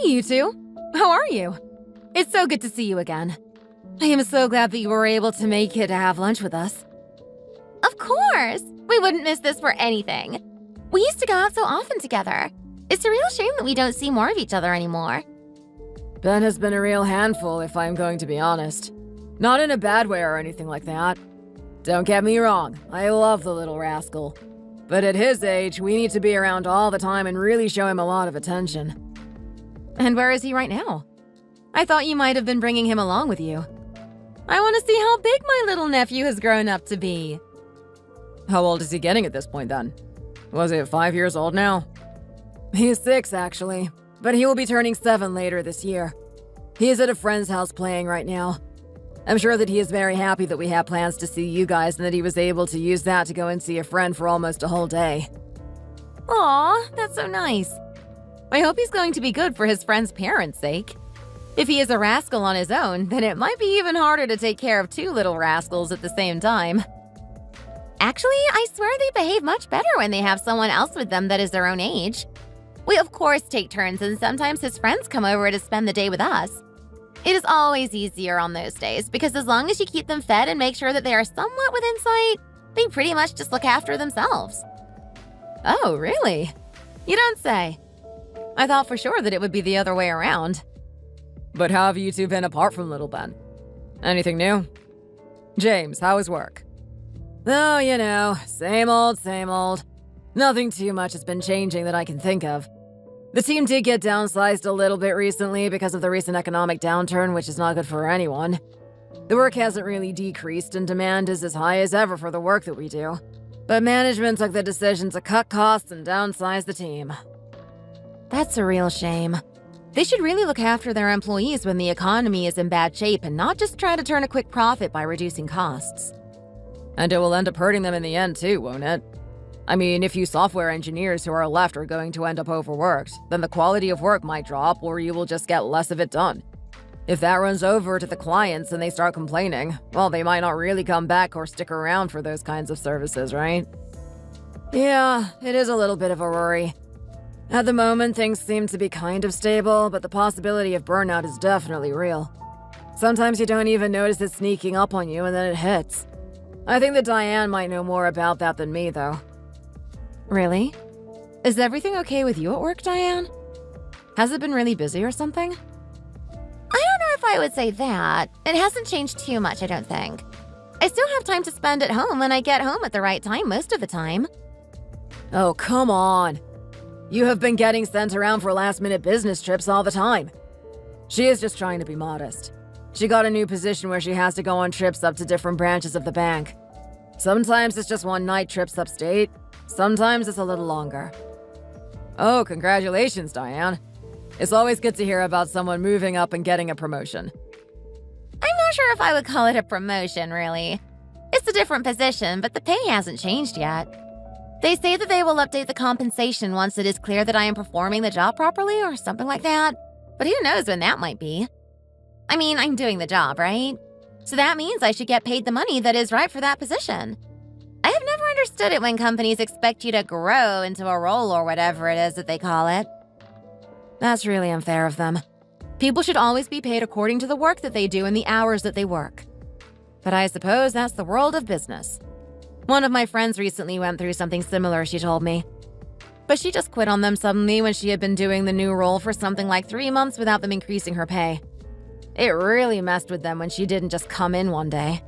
you two. How are you? It's so good to see you again. I am so glad that you were able to make it to have lunch with us. Of course! We wouldn't miss this for anything. We used to go out so often together. It's a real shame that we don't see more of each other anymore. Ben has been a real handful, if I'm going to be honest. Not in a bad way or anything like that. Don't get me wrong, I love the little rascal. But at his age, we need to be around all the time and really show him a lot of attention. And where is he right now? I thought you might have been bringing him along with you. I want to see how big my little nephew has grown up to be. How old is he getting at this point, then? Was it 5 years old now? He's 6, actually, but he will be turning 7 later this year. He is at a friend's house playing right now. I'm sure that he is very happy that we have plans to see you guys and that he was able to use that to go and see a friend for almost a whole day. Aw, that's so nice. I hope he's going to be good for his friend's parents' sake. If he is a rascal on his own, then it might be even harder to take care of 2 little rascals at the same time. Actually, I swear they behave much better when they have someone else with them that is their own age. We of course take turns, and sometimes his friends come over to spend the day with us. It is always easier on those days, because as long as you keep them fed and make sure that they are somewhat within sight, they pretty much just look after themselves. Oh, really? You don't say. I thought for sure that it would be the other way around. But how have you two been apart from little Ben? Anything new? James, how is work? Oh, you know, same old, same old. Nothing too much has been changing that I can think of. The team did get downsized a little bit recently because of the recent economic downturn, which is not good for anyone. The work hasn't really decreased and demand is as high as ever for the work that we do. But management took the decision to cut costs and downsize the team. That's a real shame. They should really look after their employees when the economy is in bad shape and not just try to turn a quick profit by reducing costs. And it will end up hurting them in the end too, won't it? I mean, if you software engineers who are left are going to end up overworked, then the quality of work might drop or you will just get less of it done. If that runs over to the clients and they start complaining, well, they might not really come back or stick around for those kinds of services, right? Yeah, it is a little bit of a worry. At the moment, things seem to be kind of stable, but the possibility of burnout is definitely real. Sometimes you don't even notice it sneaking up on you and then it hits. I think that Diane might know more about that than me, though. Really? Is everything okay with you at work, Diane? Has it been really busy or something? I don't know if I would say that. It hasn't changed too much, I don't think. I still have time to spend at home when I get home at the right time most of the time. Oh, come on. You have been getting sent around for last-minute business trips all the time. She is just trying to be modest. She got a new position where she has to go on trips up to different branches of the bank. Sometimes it's just one-night trips upstate. Sometimes it's a little longer. Oh, congratulations, Diane. It's always good to hear about someone moving up and getting a promotion. I'm not sure if I would call it a promotion, really. It's a different position, but the pay hasn't changed yet. They say that they will update the compensation once it is clear that I am performing the job properly or something like that. But who knows when that might be. I mean, I'm doing the job, right? So that means I should get paid the money that is right for that position. I have never understood it when companies expect you to grow into a role or whatever it is that they call it. That's really unfair of them. People should always be paid according to the work that they do and the hours that they work. But I suppose that's the world of business. One of my friends recently went through something similar, she told me. But she just quit on them suddenly when she had been doing the new role for something like 3 months without them increasing her pay. It really messed with them when she didn't just come in one day.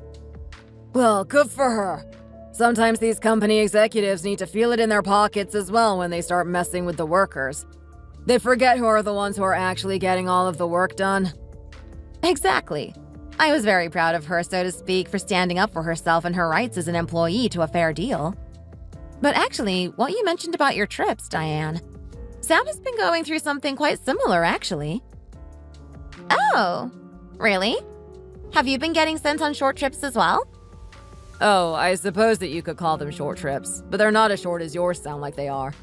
Well, good for her. Sometimes these company executives need to feel it in their pockets as well when they start messing with the workers. They forget who are the ones who are actually getting all of the work done. Exactly. I was very proud of her, so to speak, for standing up for herself and her rights as an employee to a fair deal. But actually, what you mentioned about your trips, Diane, Sam has been going through something quite similar, actually. Oh, really? Have you been getting sent on short trips as well? Oh, I suppose that you could call them short trips, but they're not as short as yours sound like they are.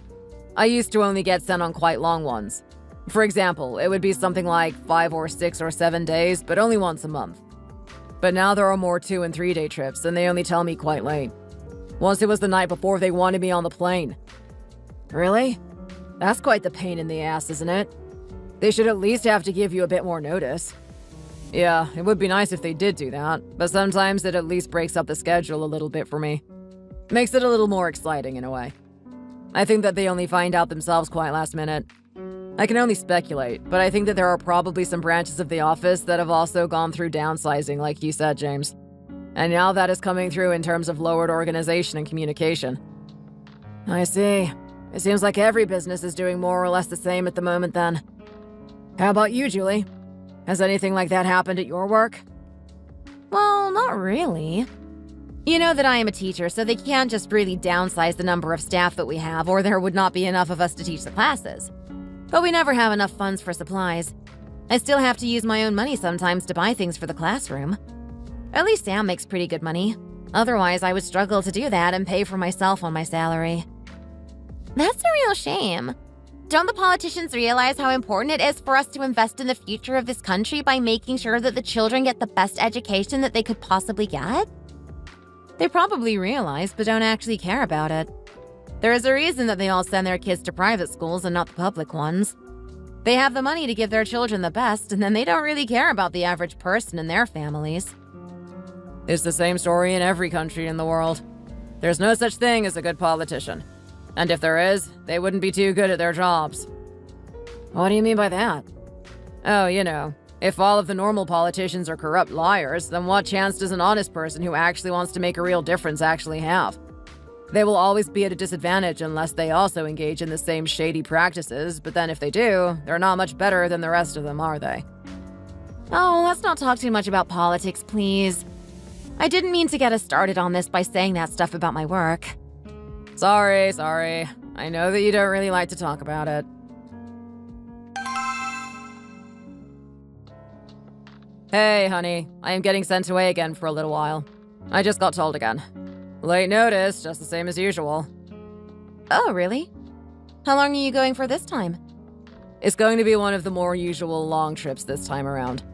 I used to only get sent on quite long ones. For example, it would be something like 5 or 6 or 7 days, but only once a month. But now there are more 2- and 3-day trips, and they only tell me quite late. Once it was the night before they wanted me on the plane. Really? That's quite the pain in the ass, isn't it? They should at least have to give you a bit more notice. Yeah, it would be nice if they did do that, but sometimes it at least breaks up the schedule a little bit for me. Makes it a little more exciting in a way. I think that they only find out themselves quite last minute. I can only speculate, but I think that there are probably some branches of the office that have also gone through downsizing, like you said, James. And now that is coming through in terms of lowered organization and communication. I see. It seems like every business is doing more or less the same at the moment then. How about you, Julie? Has anything like that happened at your work? Well, not really. You know that I am a teacher, so they can't just really downsize the number of staff that we have, or there would not be enough of us to teach the classes. But we never have enough funds for supplies. I still have to use my own money sometimes to buy things for the classroom. At least Sam makes pretty good money. Otherwise, I would struggle to do that and pay for myself on my salary. That's a real shame. Don't the politicians realize how important it is for us to invest in the future of this country by making sure that the children get the best education that they could possibly get? They probably realize, but don't actually care about it. There is a reason that they all send their kids to private schools and not the public ones. They have the money to give their children the best, and then they don't really care about the average person and their families. It's the same story in every country in the world. There's no such thing as a good politician. And if there is, they wouldn't be too good at their jobs. What do you mean by that? Oh, you know, if all of the normal politicians are corrupt liars, then what chance does an honest person who actually wants to make a real difference actually have? They will always be at a disadvantage unless they also engage in the same shady practices, but then if they do, they're not much better than the rest of them, are they? Oh, let's not talk too much about politics, please. I didn't mean to get us started on this by saying that stuff about my work. Sorry. I know that you don't really like to talk about it. Hey, honey. I am getting sent away again for a little while. I just got told again. Late notice, just the same as usual. Oh, really? How long are you going for this time? It's going to be one of the more usual long trips this time around.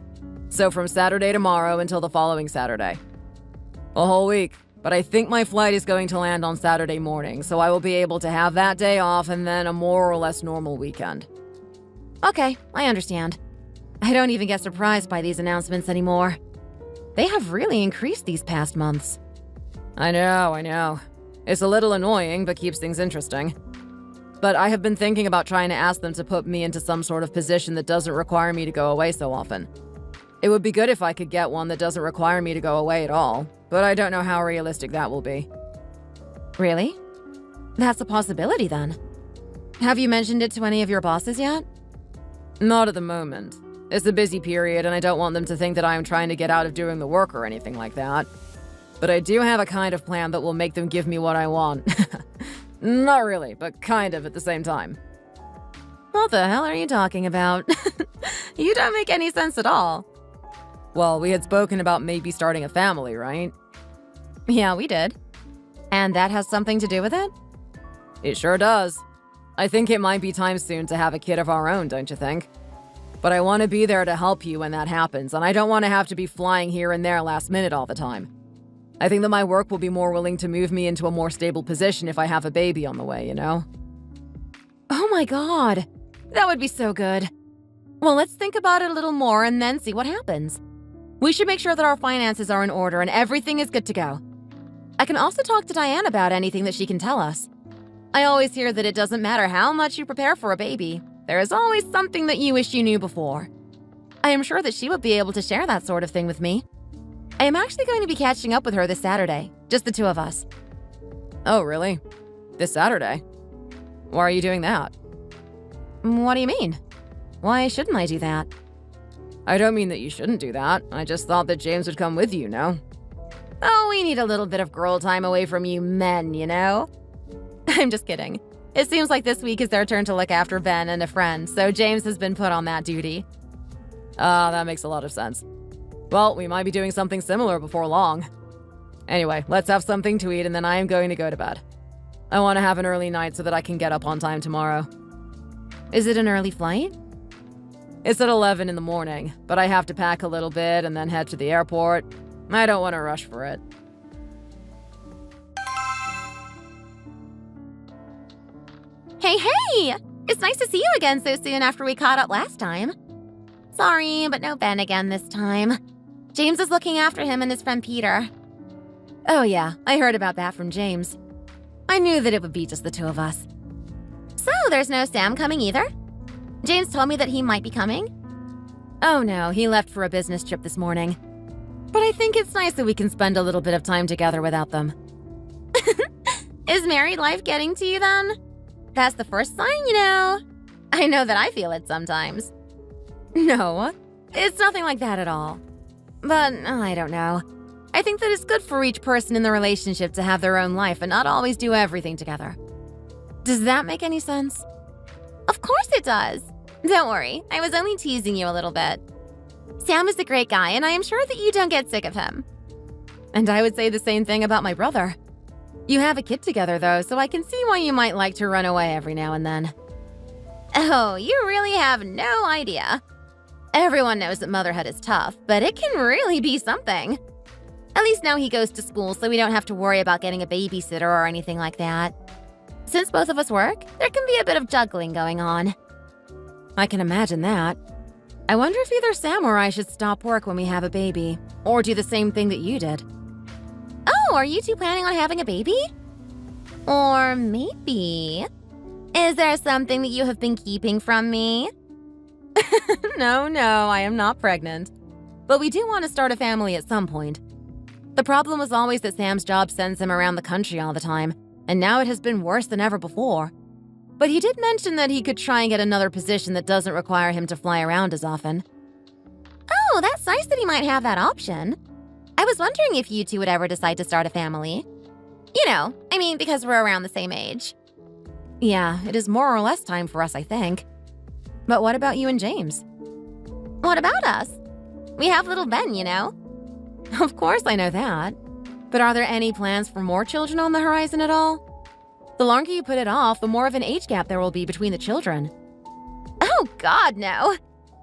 So from Saturday tomorrow until the following Saturday. A whole week. But I think my flight is going to land on Saturday morning, so I will be able to have that day off and then a more or less normal weekend. Okay, I understand. I don't even get surprised by these announcements anymore. They have really increased these past months. I know. It's a little annoying, but keeps things interesting. But I have been thinking about trying to ask them to put me into some sort of position that doesn't require me to go away so often. It would be good if I could get one that doesn't require me to go away at all, but I don't know how realistic that will be. Really? That's a possibility then. Have you mentioned it to any of your bosses yet? Not at the moment. It's a busy period and I don't want them to think that I am trying to get out of doing the work or anything like that. But I do have a kind of plan that will make them give me what I want. Not really, but kind of at the same time. What the hell are you talking about? You don't make any sense at all. Well, we had spoken about maybe starting a family, right? Yeah, we did. And that has something to do with it? It sure does. I think it might be time soon to have a kid of our own, don't you think? But I want to be there to help you when that happens, and I don't want to have to be flying here and there last minute all the time. I think that my work will be more willing to move me into a more stable position if I have a baby on the way, you know? Oh my god! That would be so good. Well, let's think about it a little more and then see what happens. We should make sure that our finances are in order and everything is good to go. I can also talk to Diane about anything that she can tell us. I always hear that it doesn't matter how much you prepare for a baby, there is always something that you wish you knew before. I am sure that she would be able to share that sort of thing with me. I am actually going to be catching up with her this Saturday, just the two of us. Oh, really? This Saturday? Why are you doing that? What do you mean? Why shouldn't I do that? I don't mean that you shouldn't do that. I just thought that James would come with you, no? Oh, we need a little bit of girl time away from you men, you know? I'm just kidding. It seems like this week is their turn to look after Ben and a friend, so James has been put on that duty. That makes a lot of sense. Well, we might be doing something similar before long. Anyway, let's have something to eat and then I am going to go to bed. I want to have an early night so that I can get up on time tomorrow. Is it an early flight? It's at 11 in the morning, but I have to pack a little bit and then head to the airport. I don't want to rush for it. Hey! It's nice to see you again so soon after we caught up last time. Sorry, but no Ben again this time. James is looking after him and his friend Peter. Oh yeah, I heard about that from James. I knew that it would be just the two of us. So there's no Sam coming either? James told me that he might be coming. Oh no, he left for a business trip this morning. But I think it's nice that we can spend a little bit of time together without them. Is married life getting to you then? That's the first sign, you know. I know that I feel it sometimes. No, it's nothing like that at all. But I don't know. I think that it's good for each person in the relationship to have their own life and not always do everything together. Does that make any sense? Of course it does. Don't worry, I was only teasing you a little bit. Sam is a great guy, and I am sure that you don't get sick of him. And I would say the same thing about my brother. You have a kid together, though, so I can see why you might like to run away every now and then. Oh, you really have no idea. Everyone knows that motherhood is tough, but it can really be something. At least now he goes to school, so we don't have to worry about getting a babysitter or anything like that. Since both of us work, there can be a bit of juggling going on. I can imagine that. I wonder if either Sam or I should stop work when we have a baby, or do the same thing that you did. Oh, are you two planning on having a baby? Or maybe... Is there something that you have been keeping from me? No, I am not pregnant. But we do want to start a family at some point. The problem was always that Sam's job sends him around the country all the time, and now it has been worse than ever before. But he did mention that he could try and get another position that doesn't require him to fly around as often. Oh, that's nice that he might have that option. I was wondering if you two would ever decide to start a family. You know, I mean, because we're around the same age. Yeah, it is more or less time for us, I think. But what about you and James? What about us? We have little Ben, you know. Of course I know that. But are there any plans for more children on the horizon at all? The longer you put it off, the more of an age gap there will be between the children. Oh, God, no.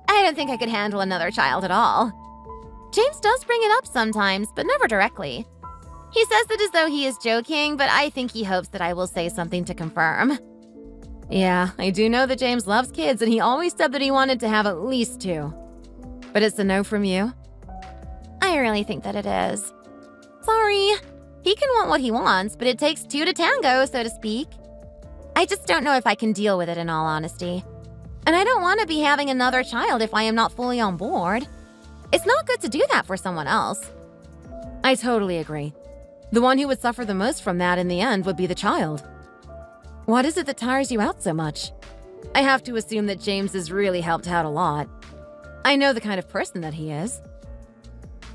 I don't think I could handle another child at all. James does bring it up sometimes, but never directly. He says it as though he is joking, but I think he hopes that I will say something to confirm. Yeah, I do know that James loves kids, and he always said that he wanted to have at least 2. But it's a no from you? I really think that it is. Sorry. He can want what he wants, but it takes 2 to tango, so to speak. I just don't know if I can deal with it in all honesty. And I don't want to be having another child if I am not fully on board. It's not good to do that for someone else. I totally agree. The one who would suffer the most from that in the end would be the child. What is it that tires you out so much? I have to assume that James has really helped out a lot. I know the kind of person that he is.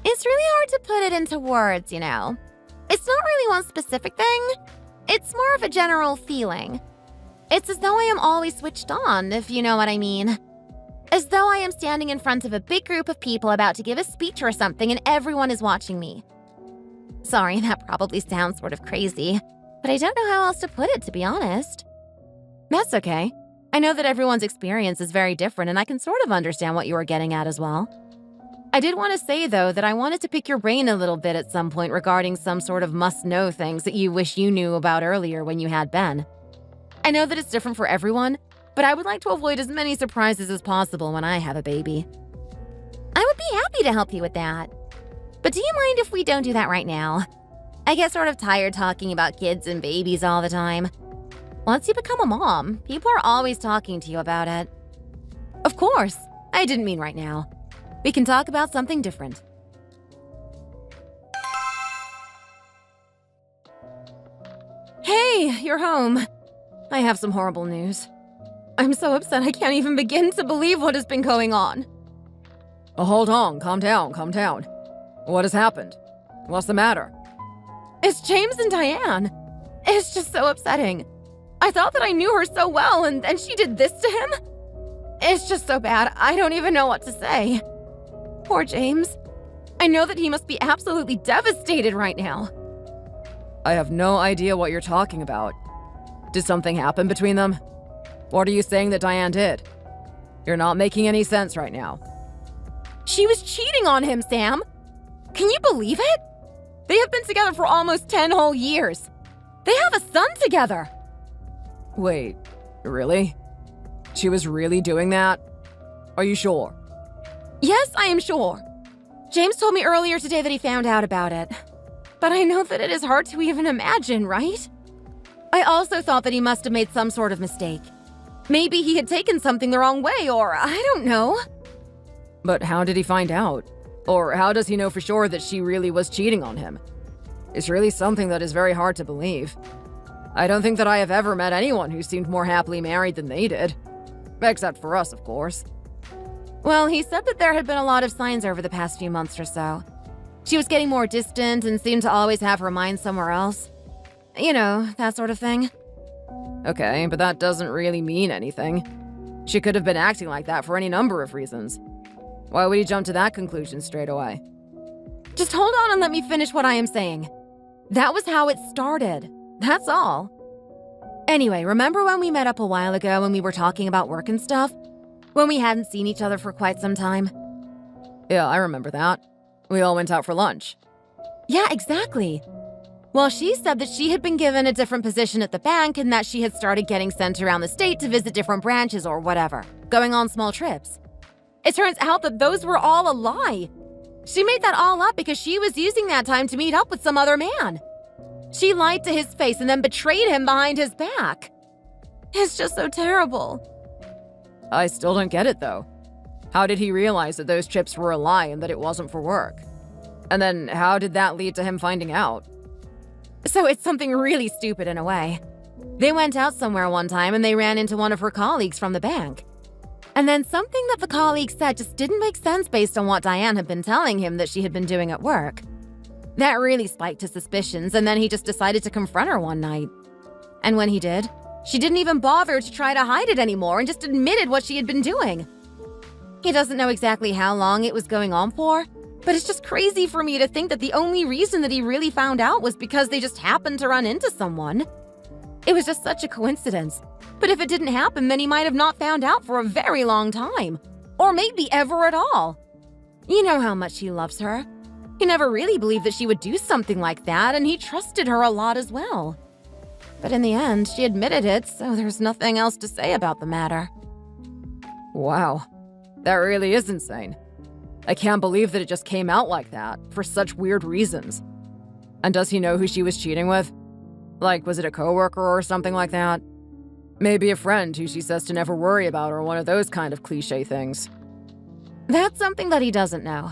It's really hard to put it into words, you know. It's not really one specific thing. It's more of a general feeling. It's as though I am always switched on, if you know what I mean. As though I am standing in front of a big group of people about to give a speech or something and everyone is watching me. Sorry, that probably sounds sort of crazy, but I don't know how else to put it, to be honest. That's okay. I know that everyone's experience is very different, and I can sort of understand what you were getting at as well. I did want to say, though, that I wanted to pick your brain a little bit at some point regarding some sort of must-know things that you wish you knew about earlier when you had Ben. I know that it's different for everyone, but I would like to avoid as many surprises as possible when I have a baby. I would be happy to help you with that. But do you mind if we don't do that right now? I get sort of tired talking about kids and babies all the time. Once you become a mom, people are always talking to you about it. Of course. I didn't mean right now. We can talk about something different. Hey, you're home. I have some horrible news. I'm so upset I can't even begin to believe what has been going on. Oh, hold on. Calm down. What has happened? What's the matter? It's James and Diane. It's just so upsetting. I thought that I knew her so well, and then she did this to him? It's just so bad, I don't even know what to say. Poor James. I know that he must be absolutely devastated right now. I have no idea what you're talking about. Did something happen between them? What are you saying that Diane did? You're not making any sense right now. She was cheating on him, Sam. Can you believe it? They have been together for almost 10 whole years. They have a son together. Wait, really? She was really doing that? Are you sure? Yes, I am sure. James told me earlier today that he found out about it. But I know that it is hard to even imagine, right? I also thought that he must have made some sort of mistake. Maybe he had taken something the wrong way, or I don't know. But how did he find out? Or how does he know for sure that she really was cheating on him? It's really something that is very hard to believe. I don't think that I have ever met anyone who seemed more happily married than they did. Except for us, of course. Well, he said that there had been a lot of signs over the past few months or so. She was getting more distant and seemed to always have her mind somewhere else. You know, that sort of thing. Okay, but that doesn't really mean anything. She could have been acting like that for any number of reasons. Why would he jump to that conclusion straight away? Just hold on and let me finish what I am saying. That was how it started. That's all. Anyway, remember when we met up a while ago when we were talking about work and stuff? When we hadn't seen each other for quite some time? Yeah, I remember that. We all went out for lunch. Yeah, exactly. Well, she said that she had been given a different position at the bank and that she had started getting sent around the state to visit different branches or whatever, going on small trips. It turns out that those were all a lie. She made that all up because she was using that time to meet up with some other man. She lied to his face and then betrayed him behind his back. It's just so terrible. I still don't get it, though. How did he realize that those trips were a lie and that it wasn't for work? And then how did that lead to him finding out? So it's something really stupid in a way. They went out somewhere one time and they ran into one of her colleagues from the bank. And then something that the colleague said just didn't make sense based on what Diane had been telling him that she had been doing at work. That really spiked his suspicions, and then he just decided to confront her one night. And when he did, she didn't even bother to try to hide it anymore and just admitted what she had been doing. He doesn't know exactly how long it was going on for, but it's just crazy for me to think that the only reason that he really found out was because they just happened to run into someone. It was just such a coincidence. But if it didn't happen, then he might have not found out for a very long time. Or maybe ever at all. You know how much he loves her. He never really believed that she would do something like that, and he trusted her a lot as well. But in the end, she admitted it, so there's nothing else to say about the matter. Wow, that really is insane. I can't believe that it just came out like that, for such weird reasons. And does he know who she was cheating with? Like, was it a coworker or something like that? Maybe a friend who she says to never worry about, or one of those kind of cliche things. That's something that he doesn't know.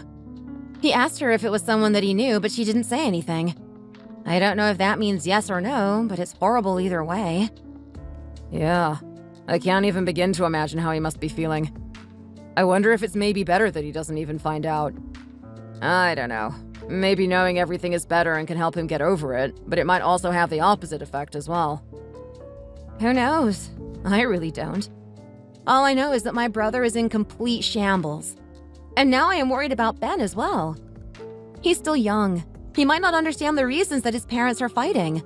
He asked her if it was someone that he knew, but she didn't say anything. I don't know if that means yes or no, but it's horrible either way. Yeah, I can't even begin to imagine how he must be feeling. I wonder if it's maybe better that he doesn't even find out. I don't know. Maybe knowing everything is better and can help him get over it, but it might also have the opposite effect as well. Who knows? I really don't. All I know is that my brother is in complete shambles. And now I am worried about Ben as well. He's still young. He might not understand the reasons that his parents are fighting.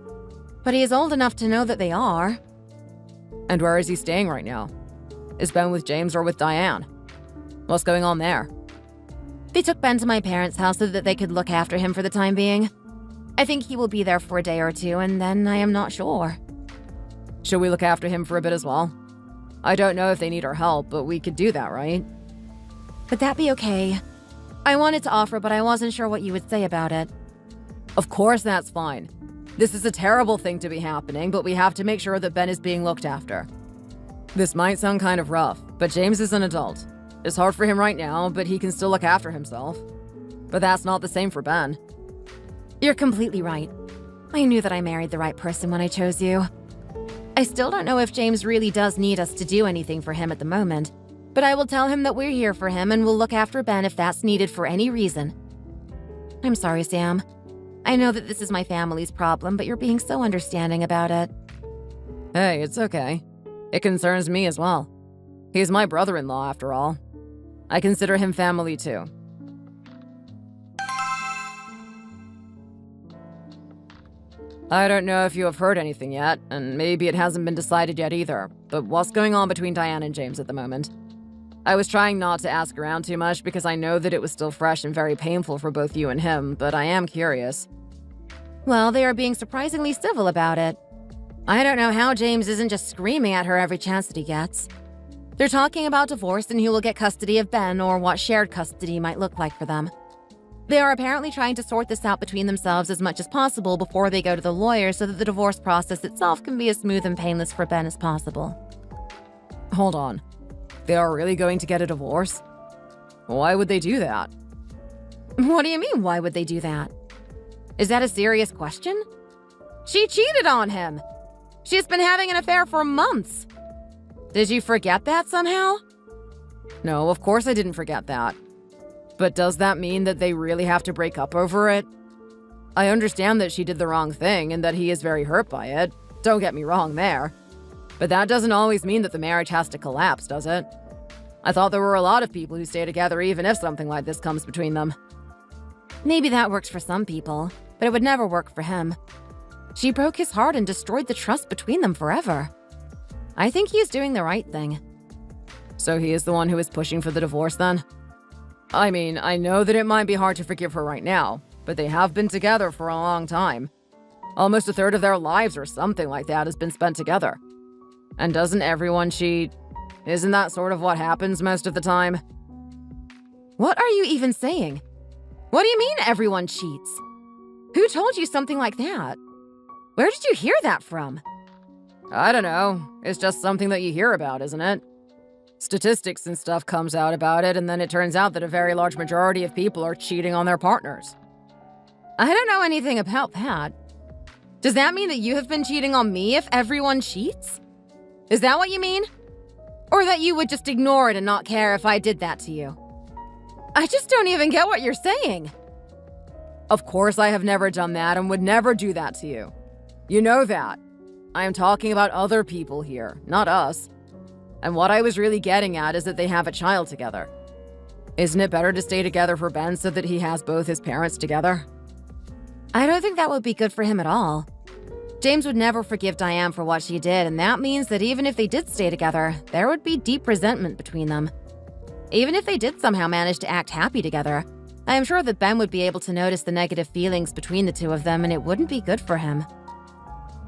But he is old enough to know that they are. And where is he staying right now? Is Ben with James or with Diane? What's going on there? They took Ben to my parents' house so that they could look after him for the time being. I think he will be there for a day or two, and then I am not sure. Should we look after him for a bit as well? I don't know if they need our help, but we could do that, right? Would that be okay? I wanted to offer, but I wasn't sure what you would say about it. Of course that's fine. This is a terrible thing to be happening, but we have to make sure that Ben is being looked after. This might sound kind of rough, but James is an adult. It's hard for him right now, but he can still look after himself. But that's not the same for Ben. You're completely right. I knew that I married the right person when I chose you. I still don't know if James really does need us to do anything for him at the moment, but I will tell him that we're here for him and we'll look after Ben if that's needed for any reason. I'm sorry, Sam. I know that this is my family's problem, but you're being so understanding about it. Hey, it's okay. It concerns me as well. He's my brother-in-law, after all. I consider him family, too. I don't know if you have heard anything yet, and maybe it hasn't been decided yet either, but what's going on between Diane and James at the moment? I was trying not to ask around too much because I know that it was still fresh and very painful for both you and him, but I am curious. Well, they are being surprisingly civil about it. I don't know how James isn't just screaming at her every chance that he gets. They're talking about divorce and who will get custody of Ben or what shared custody might look like for them. They are apparently trying to sort this out between themselves as much as possible before they go to the lawyer so that the divorce process itself can be as smooth and painless for Ben as possible. Hold on. They are really going to get a divorce? Why would they do that? What do you mean, why would they do that? Is that a serious question? She cheated on him! She's been having an affair for months! Did you forget that somehow? No, of course I didn't forget that. But does that mean that they really have to break up over it? I understand that she did the wrong thing and that he is very hurt by it. Don't get me wrong there. But that doesn't always mean that the marriage has to collapse, does it? I thought there were a lot of people who stay together even if something like this comes between them. Maybe that works for some people, but it would never work for him. She broke his heart and destroyed the trust between them forever. I think he is doing the right thing. So he is the one who is pushing for the divorce then? I mean, I know that it might be hard to forgive her right now, but they have been together for a long time. Almost a third of their lives or something like that has been spent together. And doesn't everyone cheat? Isn't that sort of what happens most of the time? What are you even saying? What do you mean everyone cheats? Who told you something like that? Where did you hear that from? I don't know. It's just something that you hear about, isn't it? Statistics and stuff comes out about it, and then it turns out that a very large majority of people are cheating on their partners. I don't know anything about that. Does that mean that you have been cheating on me if everyone cheats? Is that what you mean? Or that you would just ignore it and not care if I did that to you? I just don't even get what you're saying. Of course I have never done that and would never do that to you. You know that. I am talking about other people here, not us. And what I was really getting at is that they have a child together. Isn't it better to stay together for Ben so that he has both his parents together? I don't think that would be good for him at all. James would never forgive Diane for what she did, and that means that even if they did stay together, there would be deep resentment between them. Even if they did somehow manage to act happy together, I am sure that Ben would be able to notice the negative feelings between the two of them, and it wouldn't be good for him.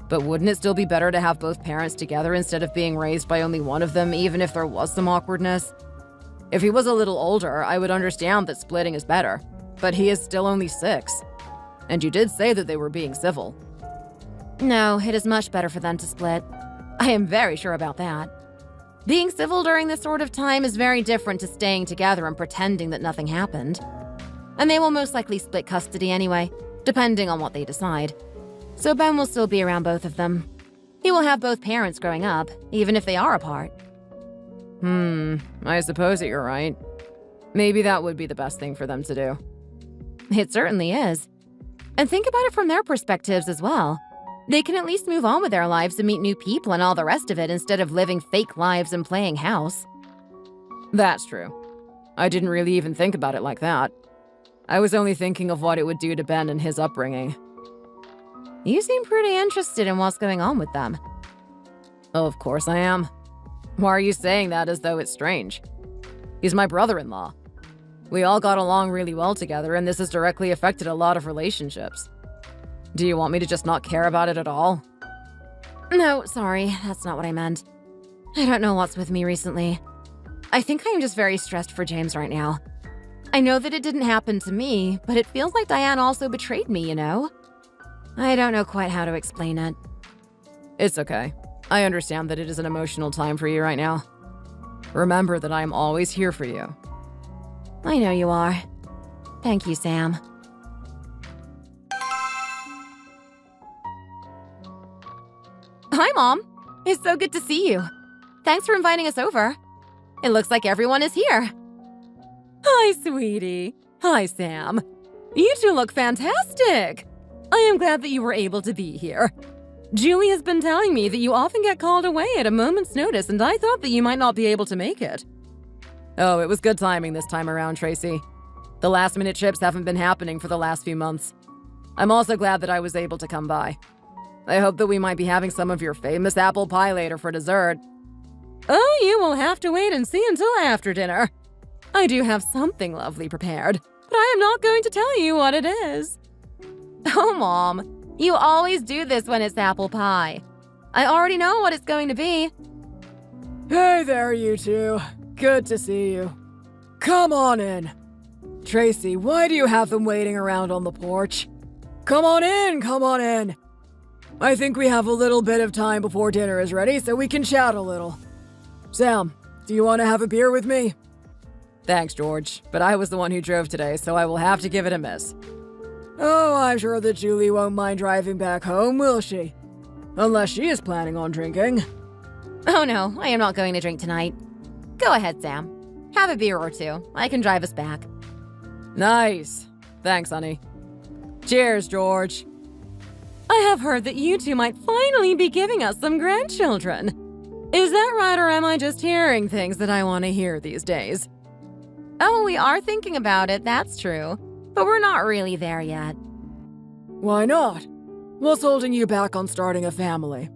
But wouldn't it still be better to have both parents together instead of being raised by only one of them, even if there was some awkwardness? If he was a little older, I would understand that splitting is better, but he is still only 6. And you did say that they were being civil. No, it is much better for them to split. I am very sure about that. Being civil during this sort of time is very different to staying together and pretending that nothing happened. And they will most likely split custody anyway, depending on what they decide. So Ben will still be around both of them. He will have both parents growing up, even if they are apart. I suppose that you're right. Maybe that would be the best thing for them to do. It certainly is. And think about it from their perspectives as well. They can at least move on with their lives and meet new people and all the rest of it instead of living fake lives and playing house. That's true. I didn't really even think about it like that. I was only thinking of what it would do to Ben and his upbringing. You seem pretty interested in what's going on with them. Oh, of course I am. Why are you saying that as though it's strange? He's my brother-in-law. We all got along really well together, and this has directly affected a lot of relationships. Do you want me to just not care about it at all? No, sorry, that's not what I meant. I don't know what's with me recently. I think I'm just very stressed for James right now. I know that it didn't happen to me, but it feels like Diane also betrayed me, you know? I don't know quite how to explain it. It's okay. I understand that it is an emotional time for you right now. Remember that I am always here for you. I know you are. Thank you, Sam. Hi, Mom. It's so good to see you. Thanks for inviting us over. It looks like everyone is here. Hi, sweetie. Hi, Sam. You two look fantastic. I am glad that you were able to be here. Julie has been telling me that you often get called away at a moment's notice, and I thought that you might not be able to make it. Oh, it was good timing this time around, Tracy. The last-minute trips haven't been happening for the last few months. I'm also glad that I was able to come by. I hope that we might be having some of your famous apple pie later for dessert. Oh, you will have to wait and see until after dinner. I do have something lovely prepared, but I am not going to tell you what it is. Oh, Mom. You always do this when it's apple pie. I already know what it's going to be. Hey there, you two. Good to see you. Come on in. Tracy, why do you have them waiting around on the porch? Come on in, come on in. I think we have a little bit of time before dinner is ready, so we can chat a little. Sam, do you want to have a beer with me? Thanks, George, but I was the one who drove today, so I will have to give it a miss. Oh, I'm sure that Julie won't mind driving back home, will she? Unless she is planning on drinking. Oh no, I am not going to drink tonight. Go ahead, Sam. Have a beer or two. I can drive us back. Nice. Thanks, honey. Cheers, George. I have heard that you two might finally be giving us some grandchildren. Is that right, or am I just hearing things that I want to hear these days? Oh, we are thinking about it, that's true. But we're not really there yet. Why not? What's holding you back on starting a family?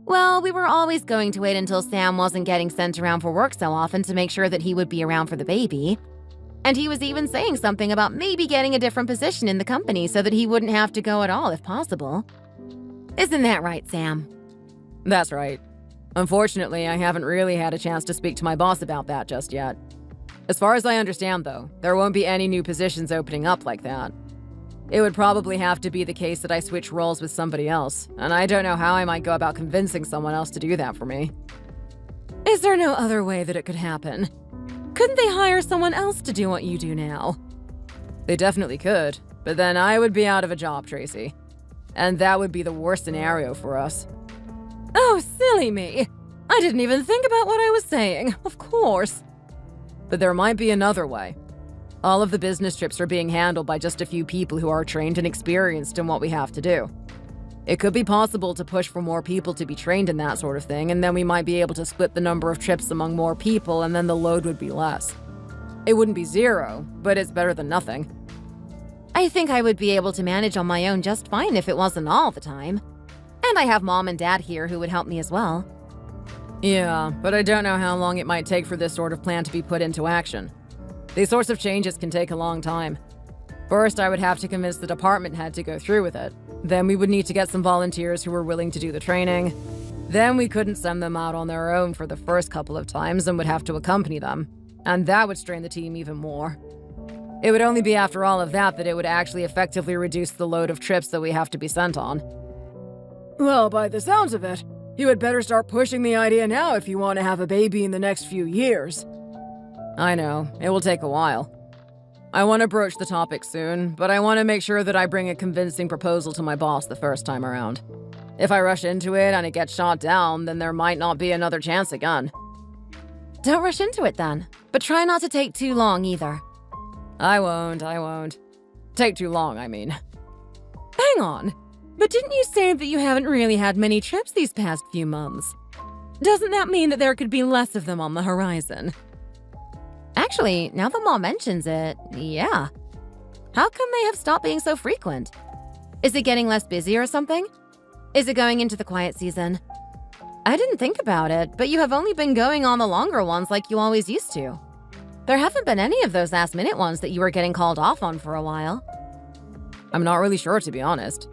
Well, we were always going to wait until Sam wasn't getting sent around for work so often to make sure that he would be around for the baby. And he was even saying something about maybe getting a different position in the company so that he wouldn't have to go at all if possible. Isn't that right, Sam? That's right. Unfortunately, I haven't really had a chance to speak to my boss about that just yet. As far as I understand, though, there won't be any new positions opening up like that. It would probably have to be the case that I switch roles with somebody else, and I don't know how I might go about convincing someone else to do that for me. Is there no other way that it could happen? Couldn't they hire someone else to do what you do now? They definitely could, but then I would be out of a job, Tracy. And that would be the worst scenario for us. Oh, silly me. I didn't even think about what I was saying. Of course. But there might be another way. All of the business trips are being handled by just a few people who are trained and experienced in what we have to do. It could be possible to push for more people to be trained in that sort of thing, and then we might be able to split the number of trips among more people, and then the load would be less. It wouldn't be zero, but it's better than nothing. I think I would be able to manage on my own just fine if it wasn't all the time. And I have Mom and Dad here who would help me as well. Yeah, but I don't know how long it might take for this sort of plan to be put into action. These sorts of changes can take a long time. First, I would have to convince the department head to go through with it. Then we would need to get some volunteers who were willing to do the training. Then we couldn't send them out on their own for the first couple of times and would have to accompany them. And that would strain the team even more. It would only be after all of that that it would actually effectively reduce the load of trips that we have to be sent on. Well, by the sounds of it, you had better start pushing the idea now if you want to have a baby in the next few years. I know, it will take a while. I want to broach the topic soon, but I want to make sure that I bring a convincing proposal to my boss the first time around. If I rush into it and it gets shot down, then there might not be another chance again. Don't rush into it then, but try not to take too long either. I won't. Take too long, I mean. Hang on, but didn't you say that you haven't really had many trips these past few months? Doesn't that mean that there could be less of them on the horizon? Actually, now that Mom mentions it, yeah. How come they have stopped being so frequent? Is it getting less busy or something? Is it going into the quiet season? I didn't think about it, but you have only been going on the longer ones like you always used to. There haven't been any of those last-minute ones that you were getting called off on for a while. I'm not really sure, to be honest.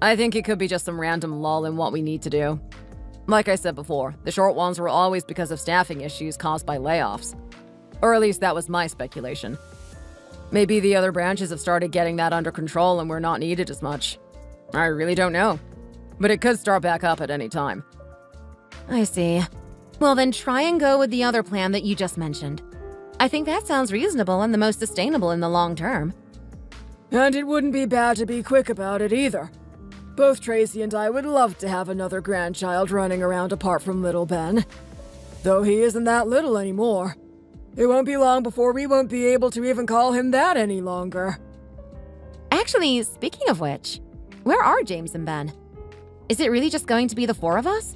I think it could be just some random lull in what we need to do. Like I said before, the short ones were always because of staffing issues caused by layoffs. Or at least that was my speculation. Maybe the other branches have started getting that under control and we're not needed as much. I really don't know. But it could start back up at any time. I see. Well, then try and go with the other plan that you just mentioned. I think that sounds reasonable and the most sustainable in the long term. And it wouldn't be bad to be quick about it either. Both Tracy and I would love to have another grandchild running around apart from little Ben. Though he isn't that little anymore. It won't be long before we won't be able to even call him that any longer. Actually, speaking of which, where are James and Ben? Is it really just going to be the four of us?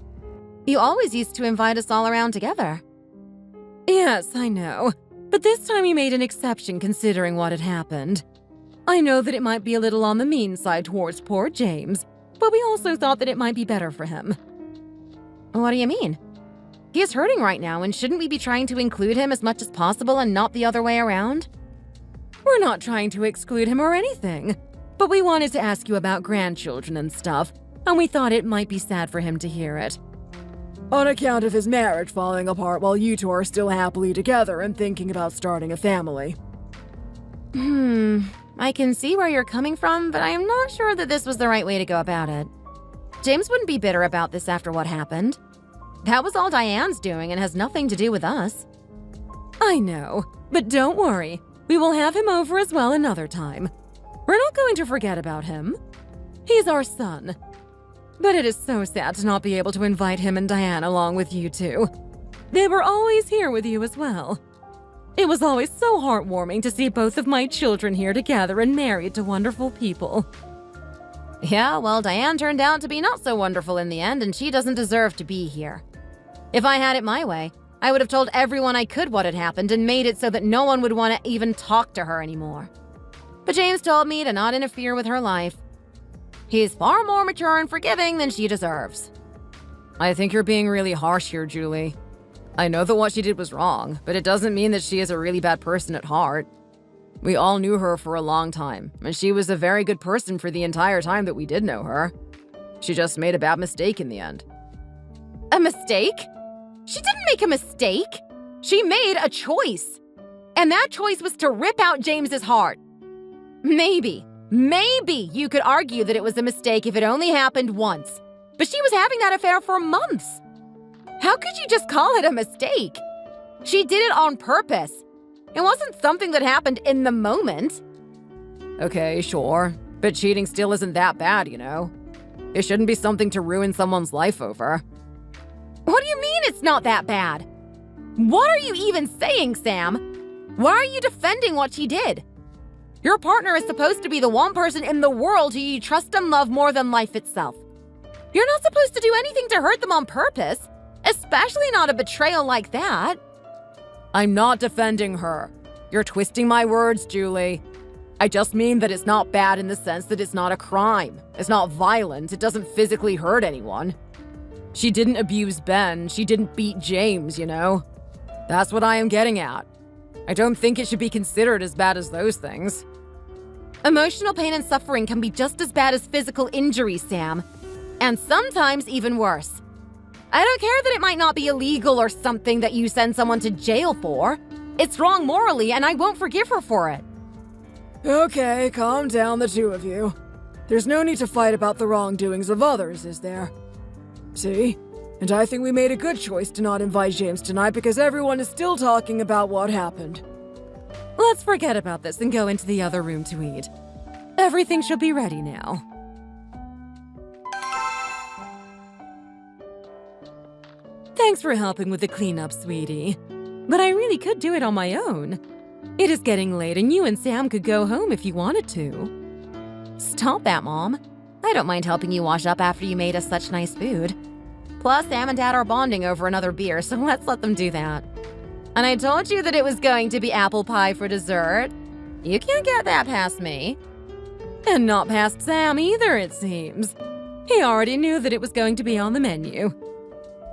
You always used to invite us all around together. Yes, I know. But this time you made an exception considering what had happened. I know that it might be a little on the mean side towards poor James, but we also thought that it might be better for him. What do you mean? He is hurting right now, and shouldn't we be trying to include him as much as possible and not the other way around? We're not trying to exclude him or anything, but we wanted to ask you about grandchildren and stuff, and we thought it might be sad for him to hear it. On account of his marriage falling apart while you two are still happily together and thinking about starting a family. I can see where you're coming from, but I am not sure that this was the right way to go about it. James wouldn't be bitter about this after what happened. That was all Diane's doing and has nothing to do with us. I know, but don't worry. We will have him over as well another time. We're not going to forget about him. He's our son. But it is so sad to not be able to invite him and Diane along with you two. They were always here with you as well. It was always so heartwarming to see both of my children here together and married to wonderful people. Yeah, well, Diane turned out to be not so wonderful in the end, and she doesn't deserve to be here. If I had it my way, I would have told everyone I could what had happened and made it so that no one would want to even talk to her anymore. But James told me to not interfere with her life. He's far more mature and forgiving than she deserves. I think you're being really harsh here, Julie. I know that what she did was wrong, but it doesn't mean that she is a really bad person at heart. We all knew her for a long time, and she was a very good person for the entire time that we did know her. She just made a bad mistake in the end. A mistake? She didn't make a mistake. She made a choice. And that choice was to rip out James's heart. Maybe you could argue that it was a mistake if it only happened once. But she was having that affair for months. How could you just call it a mistake? She did it on purpose. It wasn't something that happened in the moment. Okay, sure. But cheating still isn't that bad, you know? It shouldn't be something to ruin someone's life over. What do you mean it's not that bad? What are you even saying, Sam? Why are you defending what she did? Your partner is supposed to be the one person in the world who you trust and love more than life itself. You're not supposed to do anything to hurt them on purpose, especially not a betrayal like that. I'm not defending her. You're twisting my words, Julie. I just mean that it's not bad in the sense that it's not a crime. It's not violent. It doesn't physically hurt anyone. She didn't abuse Ben. She didn't beat James, you know? That's what I am getting at. I don't think it should be considered as bad as those things. Emotional pain and suffering can be just as bad as physical injury, Sam. And sometimes even worse. I don't care that it might not be illegal or something that you send someone to jail for. It's wrong morally, and I won't forgive her for it. Okay, calm down, the two of you. There's no need to fight about the wrongdoings of others, is there? See? And I think we made a good choice to not invite James tonight because everyone is still talking about what happened. Let's forget about this and go into the other room to eat. Everything should be ready now. Thanks for helping with the cleanup, sweetie. But I really could do it on my own. It is getting late and you and Sam could go home if you wanted to. Stop that, Mom. I don't mind helping you wash up after you made us such nice food. Plus, Sam and Dad are bonding over another beer, so let's let them do that. And I told you that it was going to be apple pie for dessert. You can't get that past me. And not past Sam either, it seems. He already knew that it was going to be on the menu.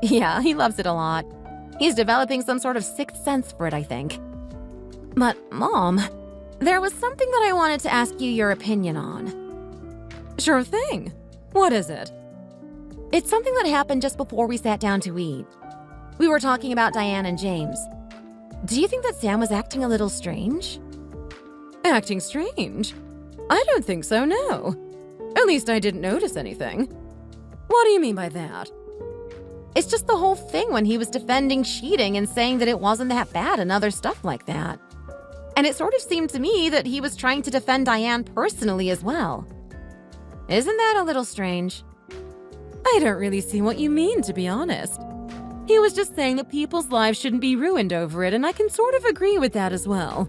Yeah, he loves it a lot. He's developing some sort of sixth sense for it, I think. But, Mom, there was something that I wanted to ask you your opinion on. Sure thing. What is it? It's something that happened just before we sat down to eat. We were talking about Diane and James. Do you think that Sam was acting a little strange? Acting strange? I don't think so, no. At least I didn't notice anything. What do you mean by that? It's just the whole thing when he was defending cheating and saying that it wasn't that bad and other stuff like that. And it sort of seemed to me that he was trying to defend Diane personally as well. Isn't that a little strange? I don't really see what you mean, to be honest. He was just saying that people's lives shouldn't be ruined over it, and I can sort of agree with that as well.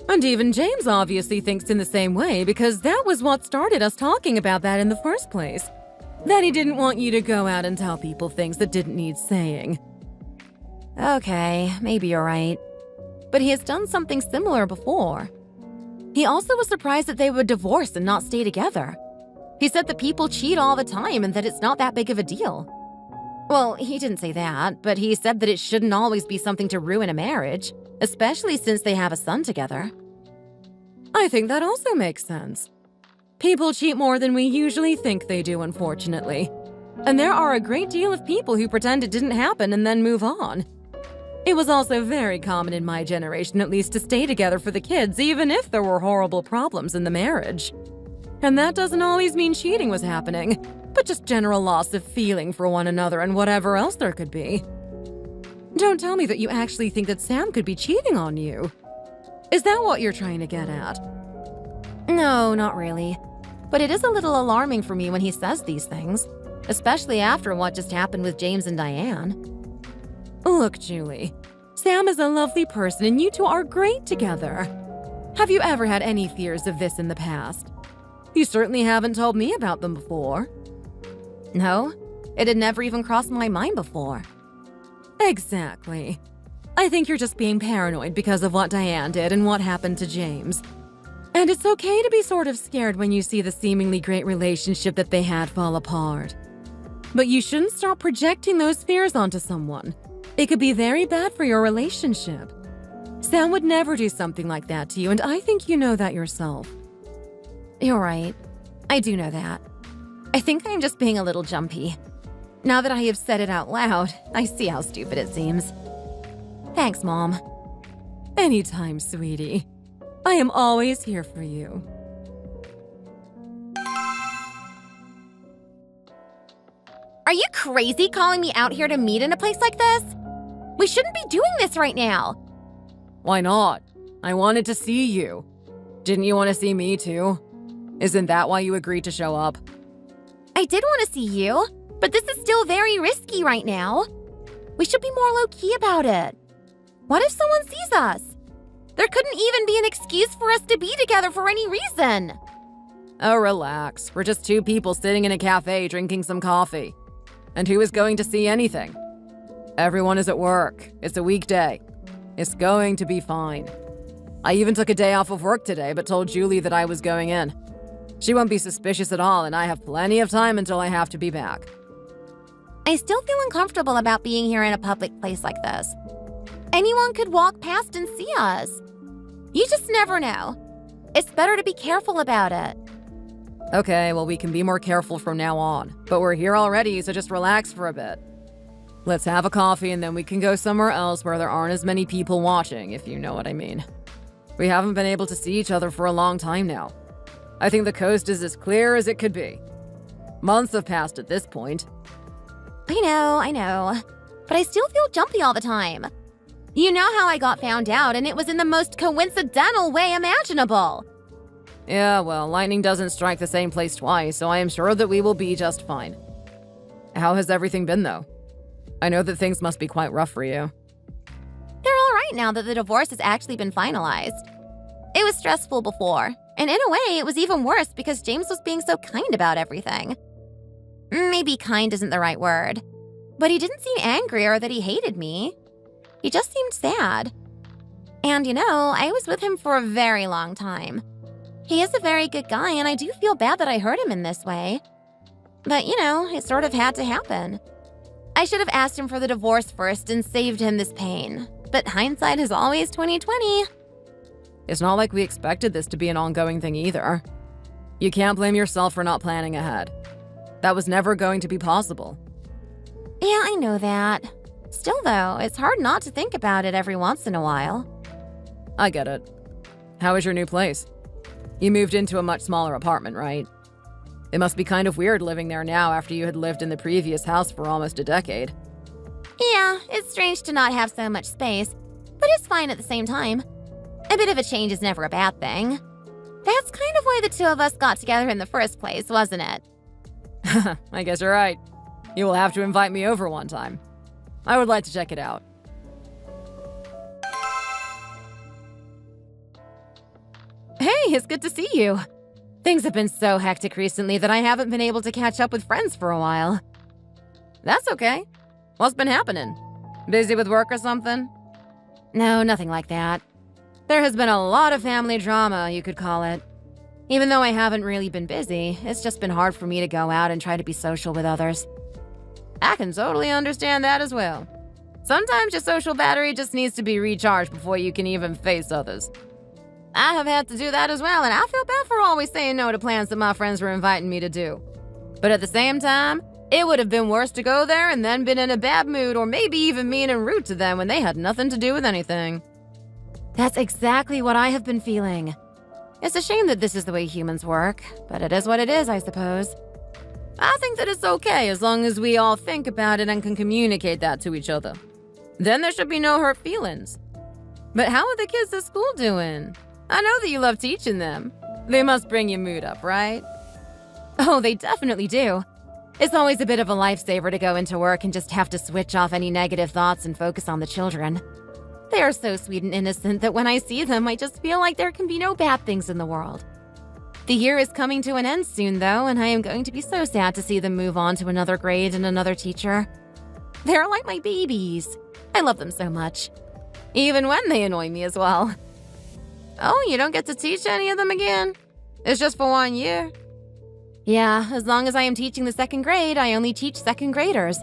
And even James obviously thinks in the same way, because that was what started us talking about that in the first place. That he didn't want you to go out and tell people things that didn't need saying. Okay, maybe you're right. But he has done something similar before. He also was surprised that they would divorce and not stay together. He said that people cheat all the time and that it's not that big of a deal. Well, he didn't say that, but he said that it shouldn't always be something to ruin a marriage, especially since they have a son together. I think that also makes sense. People cheat more than we usually think they do, unfortunately. And there are a great deal of people who pretend it didn't happen and then move on. It was also very common in my generation, at least, to stay together for the kids, even if there were horrible problems in the marriage. And that doesn't always mean cheating was happening, but just general loss of feeling for one another and whatever else there could be. Don't tell me that you actually think that Sam could be cheating on you. Is that what you're trying to get at? No, not really. But it is a little alarming for me when he says these things, especially after what just happened with James and Diane. Look, Julie, Sam is a lovely person and you two are great together. Have you ever had any fears of this in the past? You certainly haven't told me about them before. No, it had never even crossed my mind before. Exactly. I think you're just being paranoid because of what Diane did and what happened to James. And it's okay to be sort of scared when you see the seemingly great relationship that they had fall apart. But you shouldn't start projecting those fears onto someone. It could be very bad for your relationship. Sam would never do something like that to you, and I think you know that yourself. You're right. I do know that. I think I'm just being a little jumpy. Now that I have said it out loud, I see how stupid it seems. Thanks, Mom. Anytime, sweetie. I am always here for you. Are you crazy calling me out here to meet in a place like this? We shouldn't be doing this right now. Why not? I wanted to see you. Didn't you want to see me too? Isn't that why you agreed to show up? I did want to see you, but this is still very risky right now. We should be more low-key about it. What if someone sees us? There couldn't even be an excuse for us to be together for any reason. Oh, relax. We're just two people sitting in a cafe drinking some coffee. And who is going to see anything? Everyone is at work. It's a weekday. It's going to be fine. I even took a day off of work today, but told Julie that I was going in. She won't be suspicious at all, and I have plenty of time until I have to be back. I still feel uncomfortable about being here in a public place like this. Anyone could walk past and see us. You just never know. It's better to be careful about it. Okay, well, we can be more careful from now on. But we're here already, so just relax for a bit. Let's have a coffee and then we can go somewhere else where there aren't as many people watching, if you know what I mean. We haven't been able to see each other for a long time now. I think the coast is as clear as it could be. Months have passed at this point. I know. But I still feel jumpy all the time. You know how I got found out, and it was in the most coincidental way imaginable. Yeah, well, lightning doesn't strike the same place twice, so I am sure that we will be just fine. How has everything been, though? I know that things must be quite rough for you. They're all right now that the divorce has actually been finalized. It was stressful before, and in a way, it was even worse because James was being so kind about everything. Maybe kind isn't the right word, but he didn't seem angry or that he hated me. He just seemed sad. And I was with him for a very long time. He is a very good guy, and I do feel bad that I hurt him in this way. But, it sort of had to happen. I should have asked him for the divorce first and saved him this pain. But hindsight is always 20/20. It's not like we expected this to be an ongoing thing either. You can't blame yourself for not planning ahead. That was never going to be possible. Yeah, I know that. Still, though, it's hard not to think about it every once in a while. I get it. How is your new place? You moved into a much smaller apartment, right? It must be kind of weird living there now after you had lived in the previous house for almost a decade. Yeah, it's strange to not have so much space, but it's fine at the same time. A bit of a change is never a bad thing. That's kind of why the two of us got together in the first place, wasn't it? I guess you're right. You will have to invite me over one time. I would like to check it out. Hey, it's good to see you. Things have been so hectic recently that I haven't been able to catch up with friends for a while. That's okay. What's been happening? Busy with work or something? No, nothing like that. There has been a lot of family drama, you could call it. Even though I haven't really been busy, it's just been hard for me to go out and try to be social with others. I can totally understand that as well. Sometimes your social battery just needs to be recharged before you can even face others. I have had to do that as well, and I feel bad for always saying no to plans that my friends were inviting me to do. But at the same time, It would have been worse to go there and then been in a bad mood or maybe even mean and rude to them when they had nothing to do with anything. That's exactly what I have been feeling. It's a shame that this is the way humans work, but it is what it is, I suppose. I think that it's okay as long as we all think about it and can communicate that to each other. Then there should be no hurt feelings. But how are the kids at school doing? I know that you love teaching them. They must bring your mood up, right? Oh, they definitely do. It's always a bit of a lifesaver to go into work and just have to switch off any negative thoughts and focus on the children. They are so sweet and innocent that when I see them, I just feel like there can be no bad things in the world. The year is coming to an end soon, though, and I am going to be so sad to see them move on to another grade and another teacher. They're like my babies. I love them so much. Even when they annoy me as well. Oh, you don't get to teach any of them again? It's just for 1 year? Yeah, as long as I am teaching the second grade, I only teach second graders.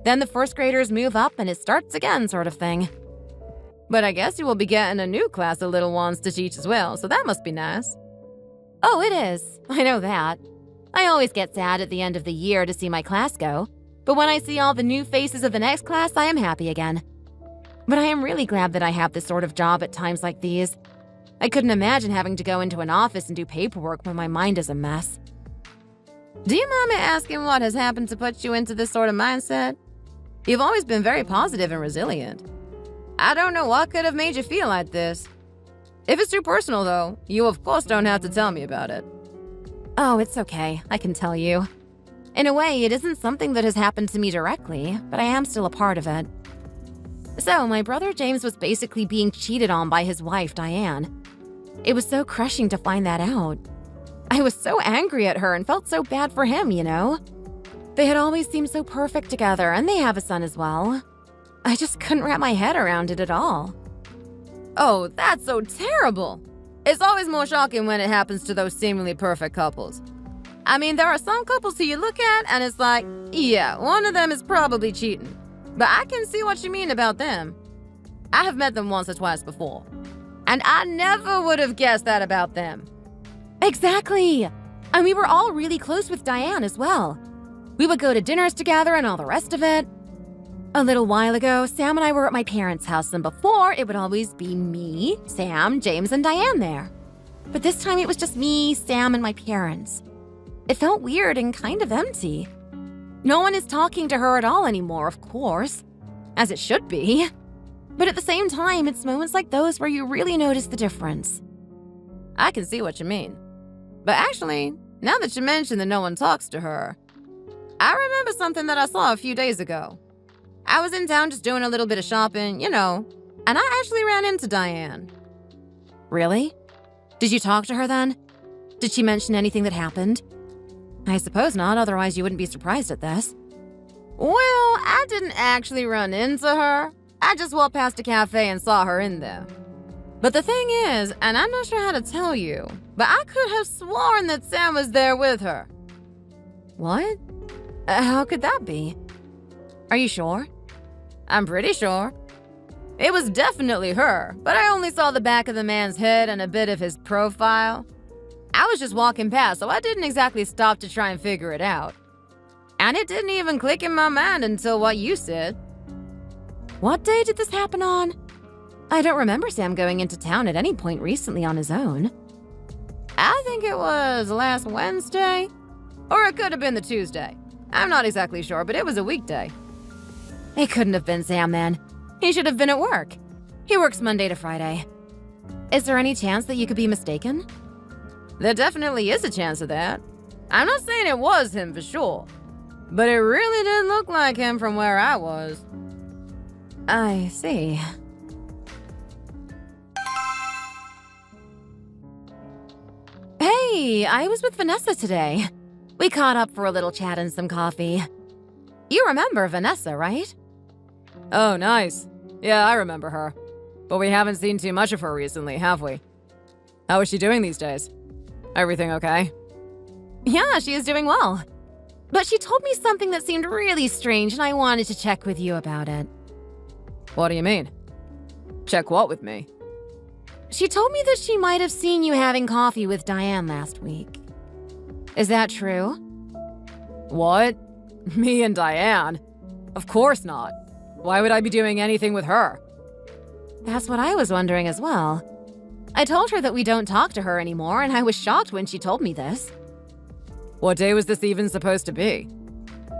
Then the first graders move up and it starts again, sort of thing. But I guess you will be getting a new class of little ones to teach as well, so that must be nice. Oh, it is. I know that. I always get sad at the end of the year to see my class go, but when I see all the new faces of the next class, I am happy again. But I am really glad that I have this sort of job at times like these. I couldn't imagine having to go into an office and do paperwork when my mind is a mess. Do you mind me asking what has happened to put you into this sort of mindset? You've always been very positive and resilient. I don't know what could have made you feel like this. If it's too personal, though, you of course don't have to tell me about it. Oh, it's okay. I can tell you. In a way, it isn't something that has happened to me directly, but I am still a part of it. So, my brother James was basically being cheated on by his wife, Diane. It was so crushing to find that out. I was so angry at her and felt so bad for him, you know? They had always seemed so perfect together, and they have a son as well. I just couldn't wrap my head around it at all. Oh, that's so terrible. It's always more shocking when it happens to those seemingly perfect couples. I mean, there are some couples who you look at and it's like, yeah, one of them is probably cheating. But I can see what you mean about them. I have met them once or twice before. And I never would have guessed that about them. Exactly. And we were all really close with Diane as well. We would go to dinners together and all the rest of it. A little while ago, Sam and I were at my parents' house, and before, it would always be me, Sam, James, and Diane there. But this time it was just me, Sam, and my parents. It felt weird and kind of empty. No one is talking to her at all anymore, of course, as it should be. But at the same time, it's moments like those where you really notice the difference. I can see what you mean. But actually, now that you mention that no one talks to her, I remember something that I saw a few days ago. I was in town just doing a little bit of shopping, you know, and I actually ran into Diane. Really? Did you talk to her then? Did she mention anything that happened? I suppose not, otherwise you wouldn't be surprised at this. Well, I didn't actually run into her. I just walked past a cafe and saw her in there. But the thing is, and I'm not sure how to tell you, but I could have sworn that Sam was there with her. What? How could that be? Are you sure? I'm pretty sure. It was definitely her, but I only saw the back of the man's head and a bit of his profile. I was just walking past, so I didn't exactly stop to try and figure it out. And it didn't even click in my mind until what you said. What day did this happen on? I don't remember Sam going into town at any point recently on his own. I think it was last Wednesday, or it could have been the Tuesday. I'm not exactly sure, but it was a weekday. It couldn't have been Sam then. He should have been at work. He works Monday to Friday. Is there any chance that you could be mistaken? There definitely is a chance of that. I'm not saying it was him for sure, but it really didn't look like him from where I was. I see. Hey, I was with Vanessa today. We caught up for a little chat and some coffee. You remember Vanessa, right? Oh, nice. Yeah, I remember her. But we haven't seen too much of her recently, have we? How is she doing these days? Everything okay? Yeah, she is doing well. But she told me something that seemed really strange, and I wanted to check with you about it. What do you mean? Check what with me? She told me that she might have seen you having coffee with Diane last week. Is that true? What? Me and Diane? Of course not. Why would I be doing anything with her? That's what I was wondering as well. I told her that we don't talk to her anymore, and I was shocked when she told me this. What day was this even supposed to be?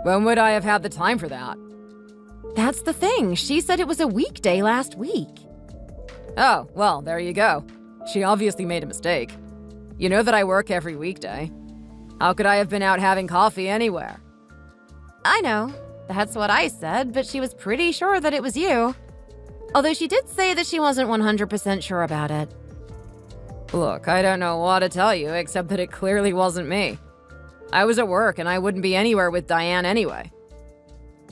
When would I have had the time for that? That's the thing. She said it was a weekday last week. Oh, well, there you go. She obviously made a mistake. You know that I work every weekday. How could I have been out having coffee anywhere? I know. That's what I said, but she was pretty sure that it was you. Although she did say that she wasn't 100% sure about it. Look, I don't know what to tell you, except that it clearly wasn't me. I was at work, and I wouldn't be anywhere with Diane anyway.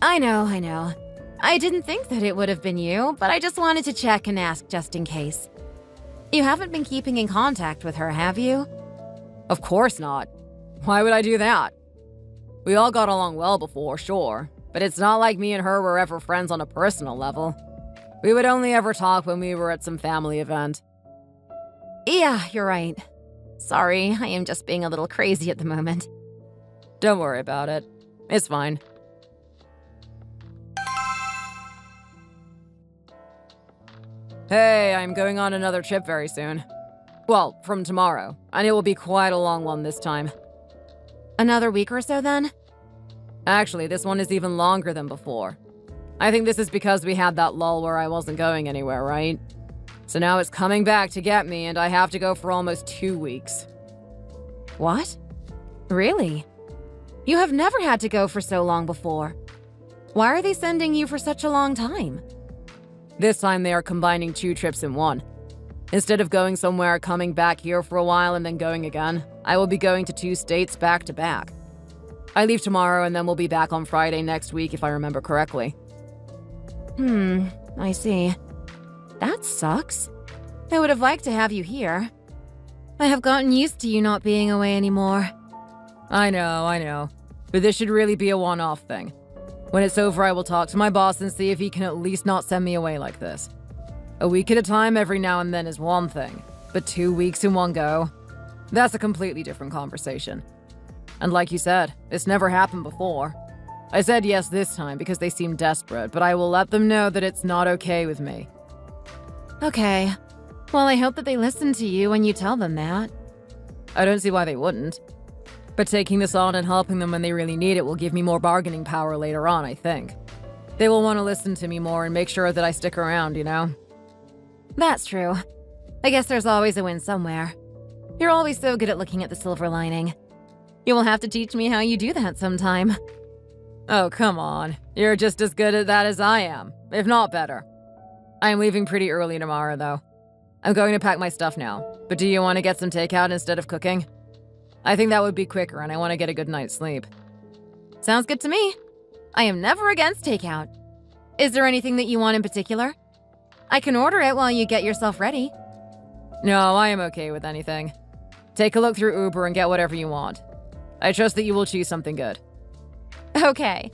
I know. I didn't think that it would have been you, but I just wanted to check and ask just in case. You haven't been keeping in contact with her, have you? Of course not. Why would I do that? We all got along well before, sure, but it's not like me and her were ever friends on a personal level. We would only ever talk when we were at some family event. Yeah, you're right. Sorry, I am just being a little crazy at the moment. Don't worry about it. It's fine. Hey, I'm going on another trip very soon. Well, from tomorrow, and it will be quite a long one this time. Another week or so then? Actually, this one is even longer than before. I think this is because we had that lull where I wasn't going anywhere, right? So now it's coming back to get me, and I have to go for almost 2 weeks. What? Really? You have never had to go for so long before. Why are they sending you for such a long time? This time they are combining 2 trips in one. Instead of going somewhere, coming back here for a while, and then going again, I will be going to 2 states back to back. I leave tomorrow, and then we'll be back on Friday next week if I remember correctly. I see. That sucks. I would have liked to have you here. I have gotten used to you not being away anymore. I know. But this should really be a one-off thing. When it's over, I will talk to my boss and see if he can at least not send me away like this. A week at a time every now and then is one thing, but 2 weeks in one go? That's a completely different conversation. And like you said, it's never happened before. I said yes this time because they seem desperate, but I will let them know that it's not okay with me. Okay. Well, I hope that they listen to you when you tell them that. I don't see why they wouldn't. But taking this on and helping them when they really need it will give me more bargaining power later on, I think. They will want to listen to me more and make sure that I stick around, you know? That's true. I guess there's always a win somewhere. You're always so good at looking at the silver lining. You will have to teach me how you do that sometime. Oh, come on. You're just as good at that as I am, if not better. I am leaving pretty early tomorrow, though. I'm going to pack my stuff now, but do you want to get some takeout instead of cooking? I think that would be quicker, and I want to get a good night's sleep. Sounds good to me. I am never against takeout. Is there anything that you want in particular? I can order it while you get yourself ready. No, I am okay with anything. Take a look through Uber and get whatever you want. I trust that you will choose something good. Okay.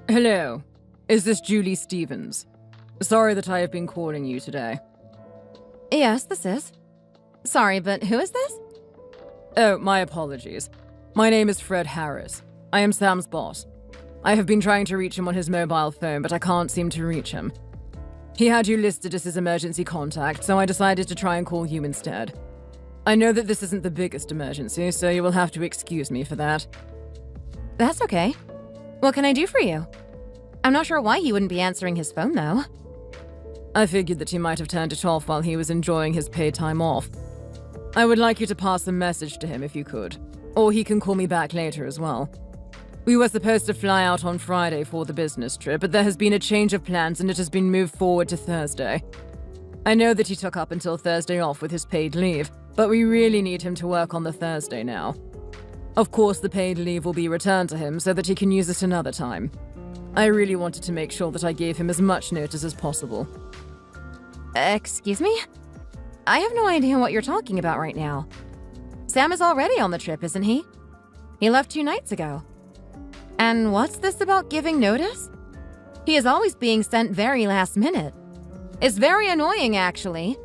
Hello. Is this Julie Stevens? Sorry that I have been calling you today. Yes, this is. Sorry, but who is this? Oh, my apologies. My name is Fred Harris. I am Sam's boss. I have been trying to reach him on his mobile phone, but I can't seem to reach him. He had you listed as his emergency contact, so I decided to try and call you instead. I know that this isn't the biggest emergency, so you will have to excuse me for that. That's okay. What can I do for you? I'm not sure why he wouldn't be answering his phone, though. I figured that he might have turned it off while he was enjoying his paid time off. I would like you to pass a message to him if you could, or he can call me back later as well. We were supposed to fly out on Friday for the business trip, but there has been a change of plans and it has been moved forward to Thursday. I know that he took up until Thursday off with his paid leave, but we really need him to work on the Thursday now. Of course, the paid leave will be returned to him so that he can use it another time. I really wanted to make sure that I gave him as much notice as possible. Excuse me? I have no idea what you're talking about right now. Sam is already on the trip, isn't he? He left 2 nights ago. And what's this about giving notice? He is always being sent very last minute. It's very annoying, actually.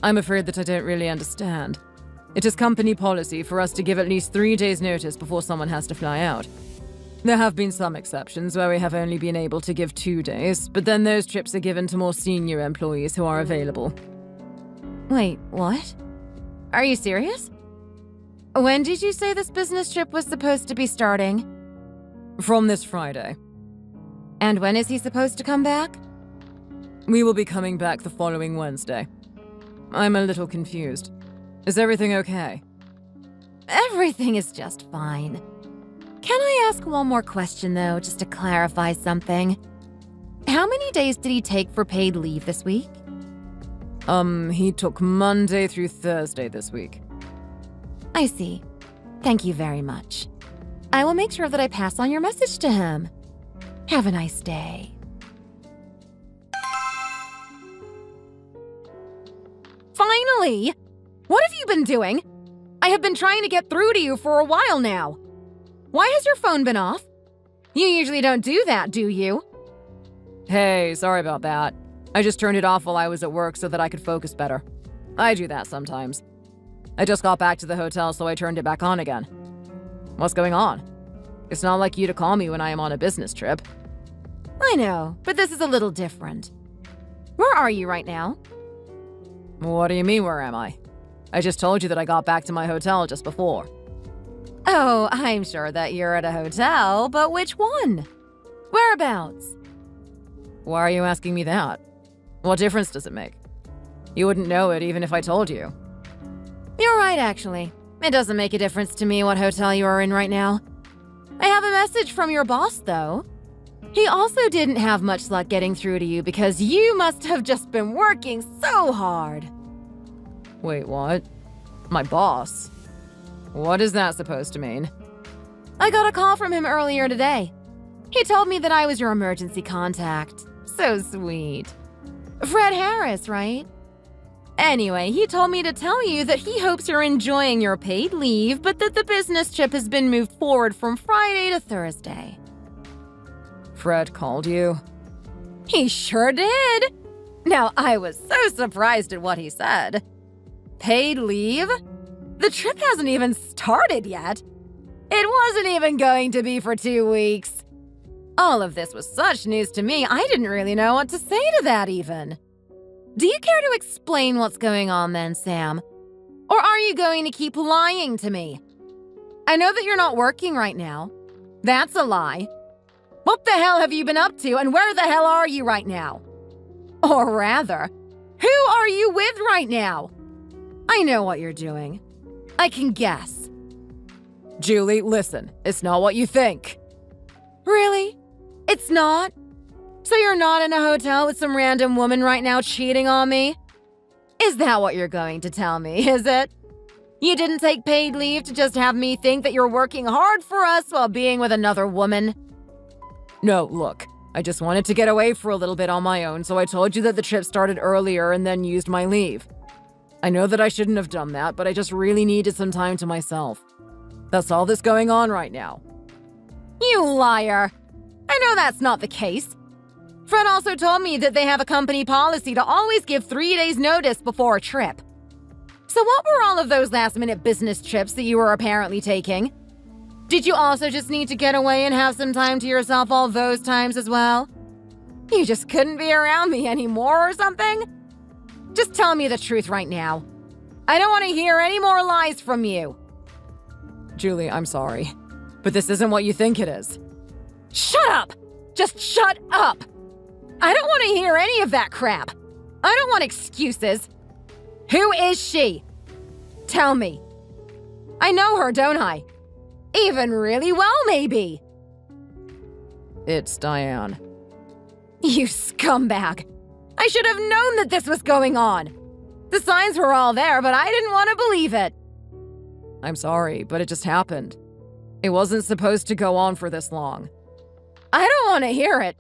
I'm afraid that I don't really understand. It is company policy for us to give at least 3 days' notice before someone has to fly out. There have been some exceptions where we have only been able to give 2 days, but then those trips are given to more senior employees who are available. Wait, what? Are you serious? When did you say this business trip was supposed to be starting? From this Friday. And when is he supposed to come back? We will be coming back the following Wednesday. I'm a little confused. Is everything okay? Everything is just fine. Can I ask one more question, though, just to clarify something? How many days did he take for paid leave this week? He took Monday through Thursday this week. I see. Thank you very much. I will make sure that I pass on your message to him. Have a nice day. Finally! What have you been doing? I have been trying to get through to you for a while now. Why has your phone been off? You usually don't do that, do you? Hey, sorry about that. I just turned it off while I was at work so that I could focus better. I do that sometimes. I just got back to the hotel, so I turned it back on again. What's going on? It's not like you to call me when I am on a business trip. I know, but this is a little different. Where are you right now? What do you mean, where am I? I just told you that I got back to my hotel just before. Oh, I'm sure that you're at a hotel, but which one? Whereabouts? Why are you asking me that? What difference does it make? You wouldn't know it even if I told you. You're right, actually. It doesn't make a difference to me what hotel you are in right now. I have a message from your boss, though. He also didn't have much luck getting through to you because you must have just been working so hard. Wait, what? My boss? What is that supposed to mean? I got a call from him earlier today. He told me that I was your emergency contact. So sweet. Fred Harris, right? Anyway, he told me to tell you that he hopes you're enjoying your paid leave, but that the business trip has been moved forward from Friday to Thursday. Fred called you? He sure did. Now, I was so surprised at what he said. Paid leave? The trip hasn't even started yet. It wasn't even going to be for 2 weeks. All of this was such news to me, I didn't really know what to say to that even. Do you care to explain what's going on then, Sam? Or are you going to keep lying to me? I know that you're not working right now. That's a lie. What the hell have you been up to, and where the hell are you right now? Or rather, who are you with right now? I know what you're doing. I can guess. Julie, listen, it's not what you think. Really? It's not? So you're not in a hotel with some random woman right now cheating on me? Is that what you're going to tell me, is it? You didn't take paid leave to just have me think that you're working hard for us while being with another woman? No, look, I just wanted to get away for a little bit on my own, so I told you that the trip started earlier and then used my leave. I know that I shouldn't have done that, but I just really needed some time to myself. That's all that's going on right now. You liar! I know that's not the case. Fred also told me that they have a company policy to always give 3 days notice before a trip. So what were all of those last-minute business trips that you were apparently taking? Did you also just need to get away and have some time to yourself all those times as well? You just couldn't be around me anymore or something? Just tell me the truth right now. I don't want to hear any more lies from you. Julie, I'm sorry, but this isn't what you think it is. Shut up! Just shut up! I don't want to hear any of that crap. I don't want excuses. Who is she? Tell me. I know her, don't I? Even really well, maybe. It's Diane. You scumbag. I should have known that this was going on. The signs were all there, but I didn't want to believe it. I'm sorry, but it just happened. It wasn't supposed to go on for this long. I don't want to hear it.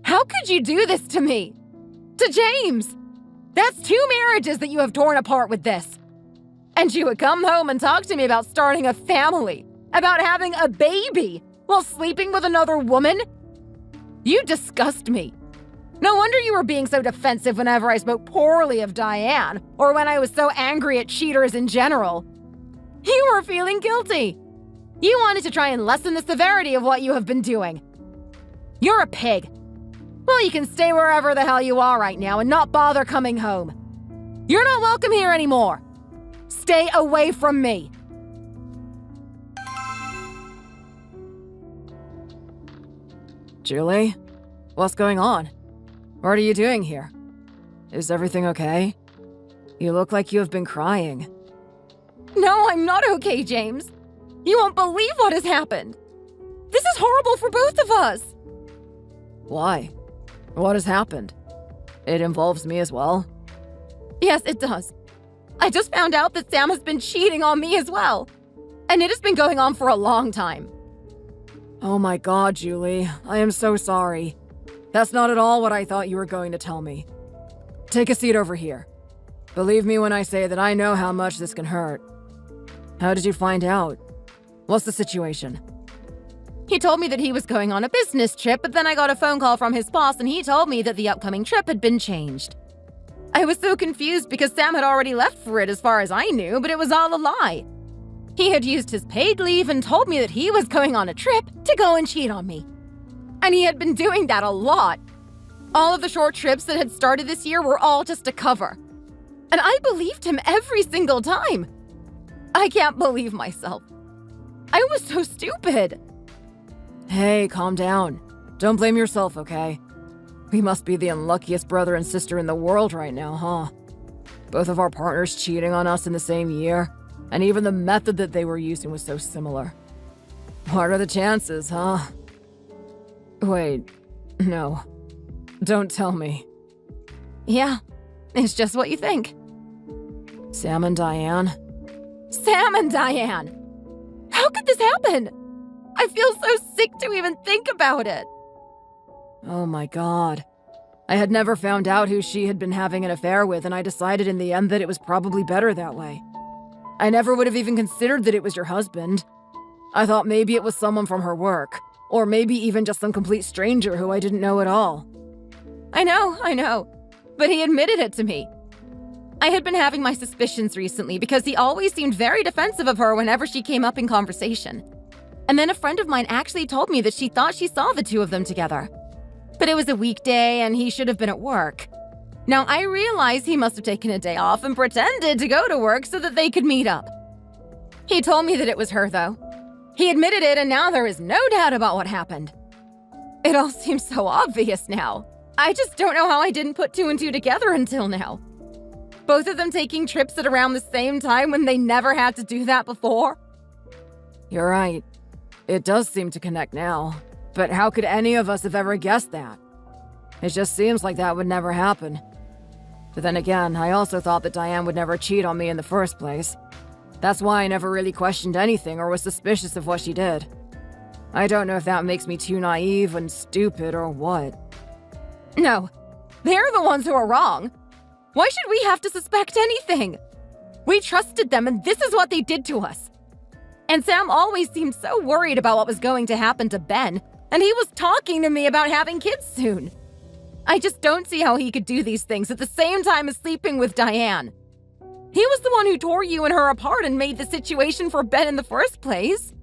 How could you do this to me? To James? That's 2 marriages that you have torn apart with this. And you would come home and talk to me about starting a family, about having a baby, while sleeping with another woman? You disgust me. No wonder you were being so defensive whenever I spoke poorly of Diane, or when I was so angry at cheaters in general. You were feeling guilty. You wanted to try and lessen the severity of what you have been doing. You're a pig. Well, you can stay wherever the hell you are right now and not bother coming home. You're not welcome here anymore. Stay away from me. Julie? What's going on? What are you doing here? Is everything okay? You look like you have been crying. No, I'm not okay, James. You won't believe what has happened. This is horrible for both of us. Why? What has happened? It involves me as well? Yes, it does. I just found out that Sam has been cheating on me as well. And it has been going on for a long time. Oh my God, Julie. I am so sorry. That's not at all what I thought you were going to tell me. Take a seat over here. Believe me when I say that I know how much this can hurt. How did you find out? What's the situation? He told me that he was going on a business trip, but then I got a phone call from his boss and he told me that the upcoming trip had been changed. I was so confused because Sam had already left for it as far as I knew, but it was all a lie. He had used his paid leave and told me that he was going on a trip to go and cheat on me. And he had been doing that a lot. All of the short trips that had started this year were all just a cover. And I believed him every single time. I can't believe myself. I was so stupid. Hey, calm down. Don't blame yourself, okay? We must be the unluckiest brother and sister in the world right now, huh? Both of our partners cheating on us in the same year, and even the method that they were using was so similar. What are the chances, huh? Wait, no. Don't tell me. Yeah, it's just what you think. Sam and Diane? Sam and Diane! How could this happen? I feel so sick to even think about it. Oh my God. I had never found out who she had been having an affair with, and I decided in the end that it was probably better that way. I never would have even considered that it was your husband. I thought maybe it was someone from her work, or maybe even just some complete stranger who I didn't know at all. I know, but he admitted it to me. I had been having my suspicions recently because he always seemed very defensive of her whenever she came up in conversation. And then a friend of mine actually told me that she thought she saw the two of them together. But it was a weekday and he should have been at work. Now I realize he must have taken a day off and pretended to go to work so that they could meet up. He told me that it was her though. He admitted it and now there is no doubt about what happened. It all seems so obvious now. I just don't know how I didn't put two and two together until now. Both of them taking trips at around the same time when they never had to do that before. You're right. It does seem to connect now. But how could any of us have ever guessed that? It just seems like that would never happen. But then again, I also thought that Diane would never cheat on me in the first place. That's why I never really questioned anything or was suspicious of what she did. I don't know if that makes me too naive and stupid or what. No, they're the ones who are wrong. Why should we have to suspect anything? We trusted them and this is what they did to us. And Sam always seemed so worried about what was going to happen to Ben, and he was talking to me about having kids soon. I just don't see how he could do these things at the same time as sleeping with Diane. He was the one who tore you and her apart and made the situation for Ben in the first place.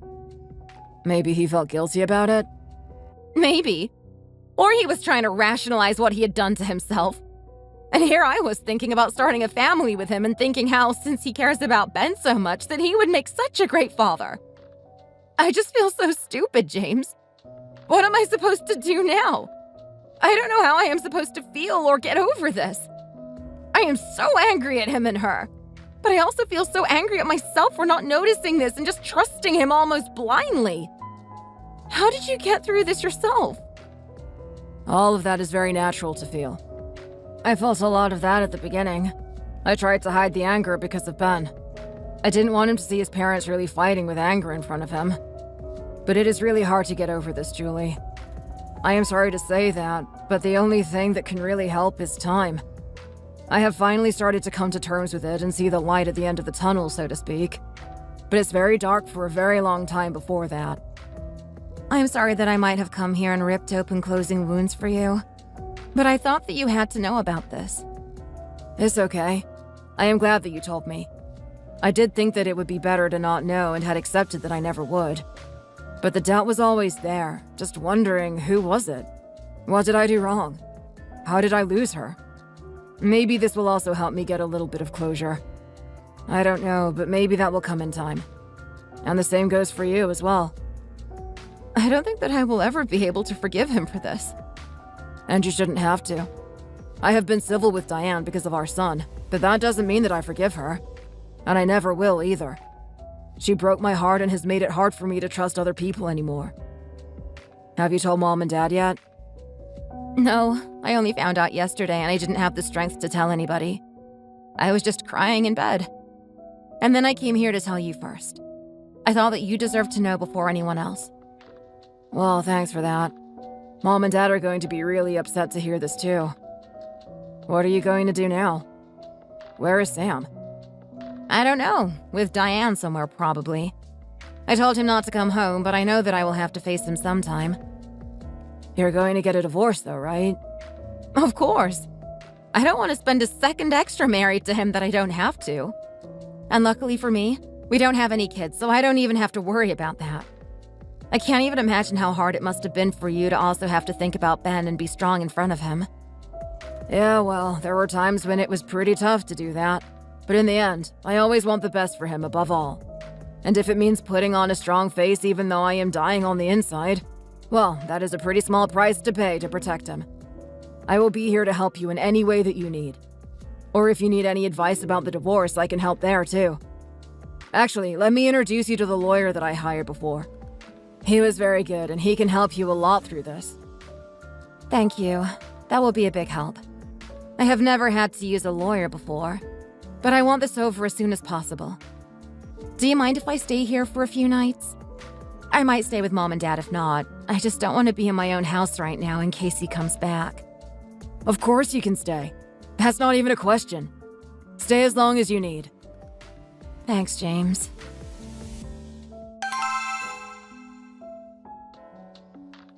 Maybe he felt guilty about it? Maybe. Or he was trying to rationalize what he had done to himself. And here I was thinking about starting a family with him and thinking how, since he cares about Ben so much, that he would make such a great father. I just feel so stupid, James. What am I supposed to do now? I don't know how I am supposed to feel or get over this. I am so angry at him and her. But I also feel so angry at myself for not noticing this and just trusting him almost blindly. How did you get through this yourself? All of that is very natural to feel. I felt a lot of that at the beginning. I tried to hide the anger because of Ben. I didn't want him to see his parents really fighting with anger in front of him. But it is really hard to get over this, Julie. I am sorry to say that, but the only thing that can really help is time. I have finally started to come to terms with it and see the light at the end of the tunnel, so to speak. But it's very dark for a very long time before that. I'm sorry that I might have come here and ripped open closing wounds for you. But I thought that you had to know about this. It's okay. I am glad that you told me. I did think that it would be better to not know and had accepted that I never would. But the doubt was always there, just wondering who was it? What did I do wrong? How did I lose her? Maybe this will also help me get a little bit of closure. I don't know, but maybe that will come in time. And the same goes for you as well. I don't think that I will ever be able to forgive him for this. And you shouldn't have to. I have been civil with Diane because of our son, but that doesn't mean that I forgive her. And I never will either. She broke my heart and has made it hard for me to trust other people anymore. Have you told Mom and Dad yet? No, I only found out yesterday and I didn't have the strength to tell anybody. I was just crying in bed. And then I came here to tell you first. I thought that you deserved to know before anyone else. Well, thanks for that. Mom and Dad are going to be really upset to hear this too. What are you going to do now? Where is Sam? I don't know. With Diane somewhere, probably. I told him not to come home, but I know that I will have to face him sometime. You're going to get a divorce though, right? Of course. I don't want to spend a second extra married to him that I don't have to. And luckily for me, we don't have any kids, so I don't even have to worry about that. I can't even imagine how hard it must have been for you to also have to think about Ben and be strong in front of him. Yeah, well, there were times when it was pretty tough to do that. But in the end, I always want the best for him above all. And if it means putting on a strong face even though I am dying on the inside, well, that is a pretty small price to pay to protect him. I will be here to help you in any way that you need. Or if you need any advice about the divorce, I can help there too. Actually, let me introduce you to the lawyer that I hired before. He was very good and he can help you a lot through this. Thank you. That will be a big help. I have never had to use a lawyer before, but I want this over as soon as possible. Do you mind if I stay here for a few nights? I might stay with Mom and Dad if not. I just don't want to be in my own house right now in case he comes back. Of course you can stay. That's not even a question. Stay as long as you need. Thanks, James.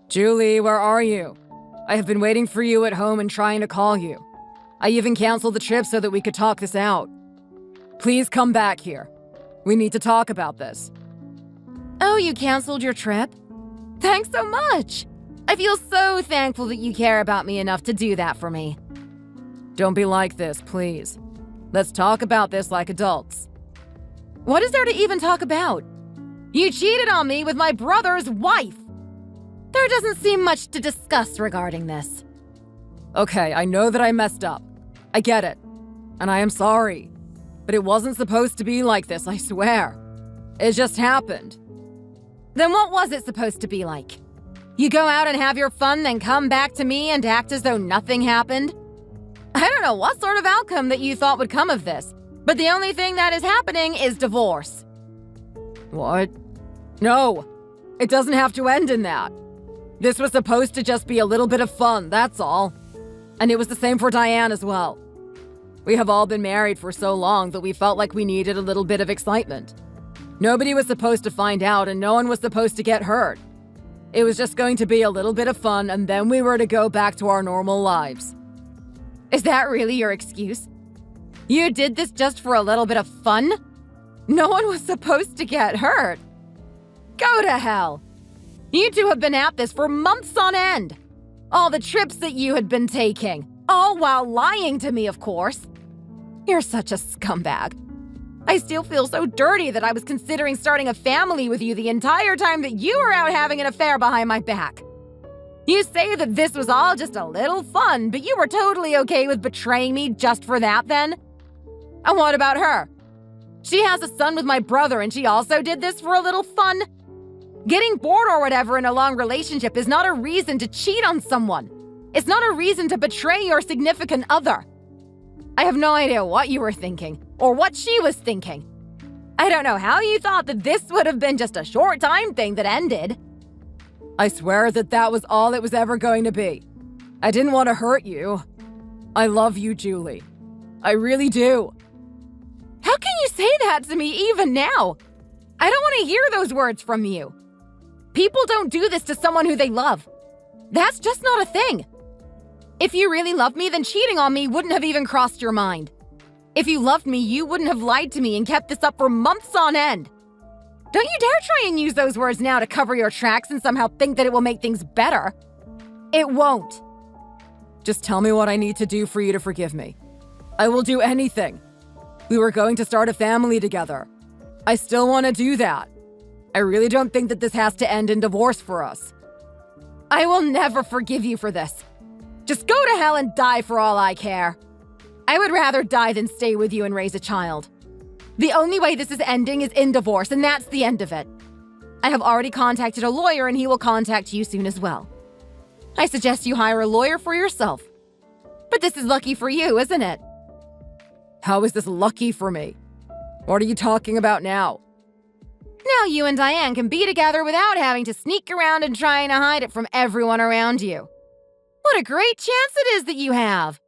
Julie, where are you? I have been waiting for you at home and trying to call you. I even canceled the trip so that we could talk this out. Please come back here. We need to talk about this. Oh, you canceled your trip? Thanks so much! I feel so thankful that you care about me enough to do that for me. Don't be like this, please. Let's talk about this like adults. What is there to even talk about? You cheated on me with my brother's wife! There doesn't seem much to discuss regarding this. Okay, I know that I messed up. I get it. And I am sorry. But it wasn't supposed to be like this, I swear. It just happened. Then what was it supposed to be like? You go out and have your fun, then come back to me and act as though nothing happened? I don't know what sort of outcome that you thought would come of this, but the only thing that is happening is divorce. What? No, it doesn't have to end in that. This was supposed to just be a little bit of fun, that's all. And it was the same for Diane as well. We have all been married for so long that we felt like we needed a little bit of excitement. Nobody was supposed to find out and no one was supposed to get hurt. It was just going to be a little bit of fun and then we were to go back to our normal lives. Is that really your excuse? You did this just for a little bit of fun? No one was supposed to get hurt. Go to hell. You two have been at this for months on end. All the trips that you had been taking, all while lying to me, of course. You're such a scumbag. I still feel so dirty that I was considering starting a family with you the entire time that you were out having an affair behind my back. You say that this was all just a little fun, but you were totally okay with betraying me just for that then? And what about her? She has a son with my brother and she also did this for a little fun? Getting bored or whatever in a long relationship is not a reason to cheat on someone. It's not a reason to betray your significant other. I have no idea what you were thinking, or what she was thinking. I don't know how you thought that this would have been just a short time thing that ended. I swear that that was all it was ever going to be. I didn't want to hurt you. I love you, Julie. I really do. How can you say that to me even now? I don't want to hear those words from you. People don't do this to someone who they love. That's just not a thing. If you really loved me, then cheating on me wouldn't have even crossed your mind. If you loved me, you wouldn't have lied to me and kept this up for months on end. Don't you dare try and use those words now to cover your tracks and somehow think that it will make things better. It won't. Just tell me what I need to do for you to forgive me. I will do anything. We were going to start a family together. I still want to do that. I really don't think that this has to end in divorce for us. I will never forgive you for this. Just go to hell and die for all I care. I would rather die than stay with you and raise a child. The only way this is ending is in divorce, and that's the end of it. I have already contacted a lawyer, and he will contact you soon as well. I suggest you hire a lawyer for yourself. But this is lucky for you, isn't it? How is this lucky for me? What are you talking about now? Now you and Diane can be together without having to sneak around and trying to hide it from everyone around you. What a great chance it is that you have.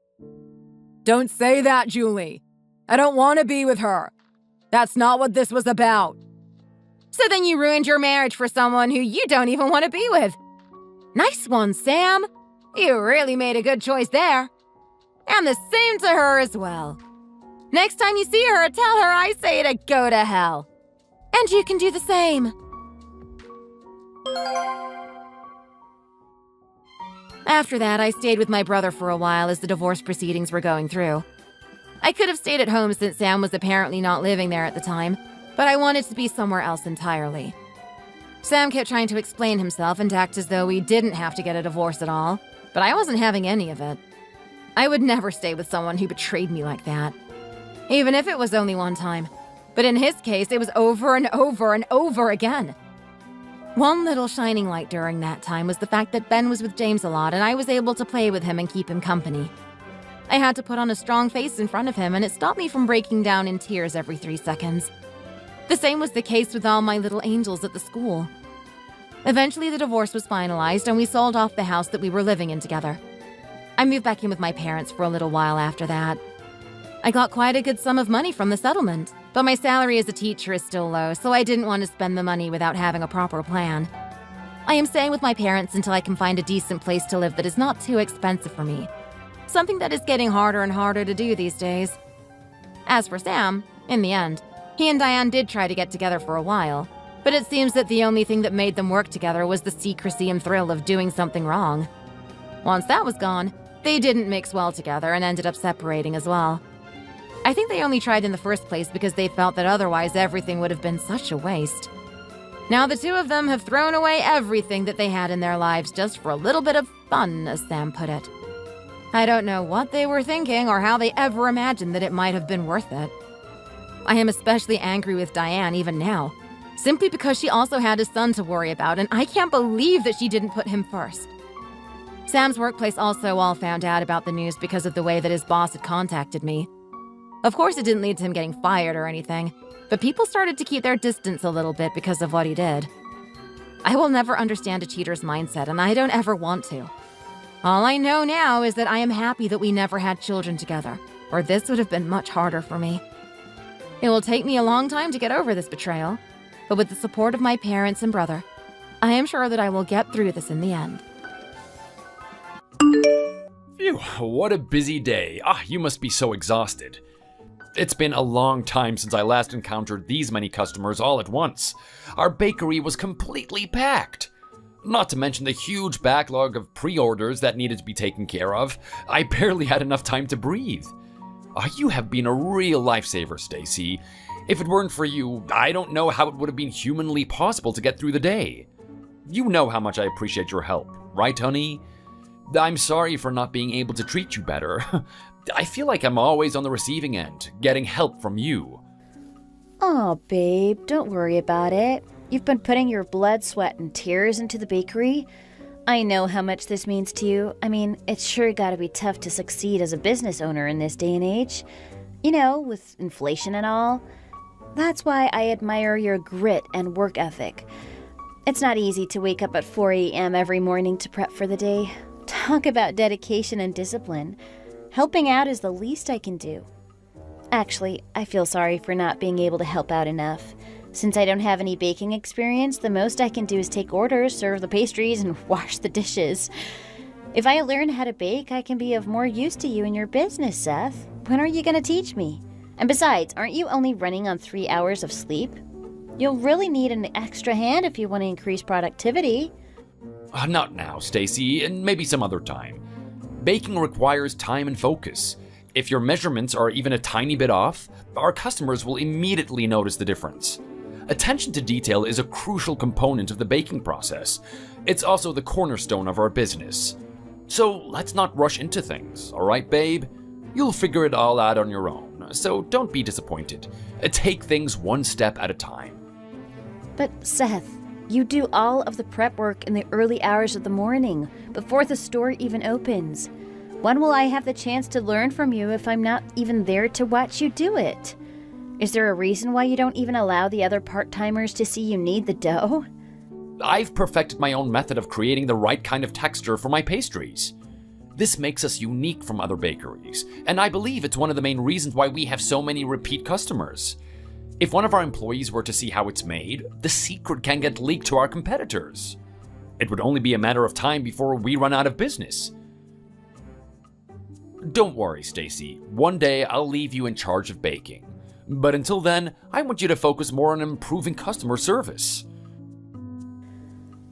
Don't say that, Julie. I don't want to be with her. That's not what this was about. So then you ruined your marriage for someone who you don't even want to be with. Nice one, Sam. You really made a good choice there. And the same to her as well. Next time you see her, tell her I say to go to hell. And you can do the same. After that, I stayed with my brother for a while as the divorce proceedings were going through. I could have stayed at home since Sam was apparently not living there at the time, but I wanted to be somewhere else entirely. Sam kept trying to explain himself and act as though we didn't have to get a divorce at all, but I wasn't having any of it. I would never stay with someone who betrayed me like that, even if it was only one time. But in his case, it was over and over and over again. One little shining light during that time was the fact that Ben was with James a lot and I was able to play with him and keep him company. I had to put on a strong face in front of him and it stopped me from breaking down in tears every 3 seconds. The same was the case with all my little angels at the school. Eventually, the divorce was finalized and we sold off the house that we were living in together. I moved back in with my parents for a little while after that. I got quite a good sum of money from the settlement, but my salary as a teacher is still low, so I didn't want to spend the money without having a proper plan. I am staying with my parents until I can find a decent place to live that is not too expensive for me. Something that is getting harder and harder to do these days. As for Sam, in the end, he and Diane did try to get together for a while, but it seems that the only thing that made them work together was the secrecy and thrill of doing something wrong. Once that was gone, they didn't mix well together and ended up separating as well. I think they only tried in the first place because they felt that otherwise everything would have been such a waste. Now the two of them have thrown away everything that they had in their lives just for a little bit of fun, as Sam put it. I don't know what they were thinking or how they ever imagined that it might have been worth it. I am especially angry with Diane even now, simply because she also had a son to worry about, and I can't believe that she didn't put him first. Sam's workplace also all found out about the news because of the way that his boss had contacted me. Of course, it didn't lead to him getting fired or anything, but people started to keep their distance a little bit because of what he did. I will never understand a cheater's mindset, and I don't ever want to. All I know now is that I am happy that we never had children together, or this would have been much harder for me. It will take me a long time to get over this betrayal, but with the support of my parents and brother, I am sure that I will get through this in the end. Phew, what a busy day. You must be so exhausted. It's been a long time since I last encountered these many customers all at once. Our bakery was completely packed. Not to mention the huge backlog of pre-orders that needed to be taken care of. I barely had enough time to breathe. You have been a real lifesaver, Stacy. If it weren't for you, I don't know how it would have been humanly possible to get through the day. You know how much I appreciate your help, right, honey? I'm sorry for not being able to treat you better. I feel like I'm always on the receiving end, getting help from you. Oh, babe, don't worry about it. You've been putting your blood, sweat, and tears into the bakery. I know how much this means to you. I mean, it's sure gotta be tough to succeed as a business owner in this day and age. You know, with inflation and all. That's why I admire your grit and work ethic. It's not easy to wake up at 4 a.m. every morning to prep for the day. Talk about dedication and discipline. Helping out is the least I can do. Actually, I feel sorry for not being able to help out enough. Since I don't have any baking experience, the most I can do is take orders, serve the pastries, and wash the dishes. If I learn how to bake, I can be of more use to you in your business, Seth. When are you going to teach me? And besides, aren't you only running on 3 hours of sleep? You'll really need an extra hand if you want to increase productivity. Not now, Stacy, and maybe some other time. Baking requires time and focus. If your measurements are even a tiny bit off, our customers will immediately notice the difference. Attention to detail is a crucial component of the baking process. It's also the cornerstone of our business. So let's not rush into things, all right, babe? You'll figure it all out on your own, so don't be disappointed. Take things one step at a time. But Seth, you do all of the prep work in the early hours of the morning, before the store even opens. When will I have the chance to learn from you if I'm not even there to watch you do it? Is there a reason why you don't even allow the other part-timers to see you knead the dough? I've perfected my own method of creating the right kind of texture for my pastries. This makes us unique from other bakeries, and I believe it's one of the main reasons why we have so many repeat customers. If one of our employees were to see how it's made, the secret can get leaked to our competitors. It would only be a matter of time before we run out of business. Don't worry, Stacy. One day I'll leave you in charge of baking. But until then, I want you to focus more on improving customer service.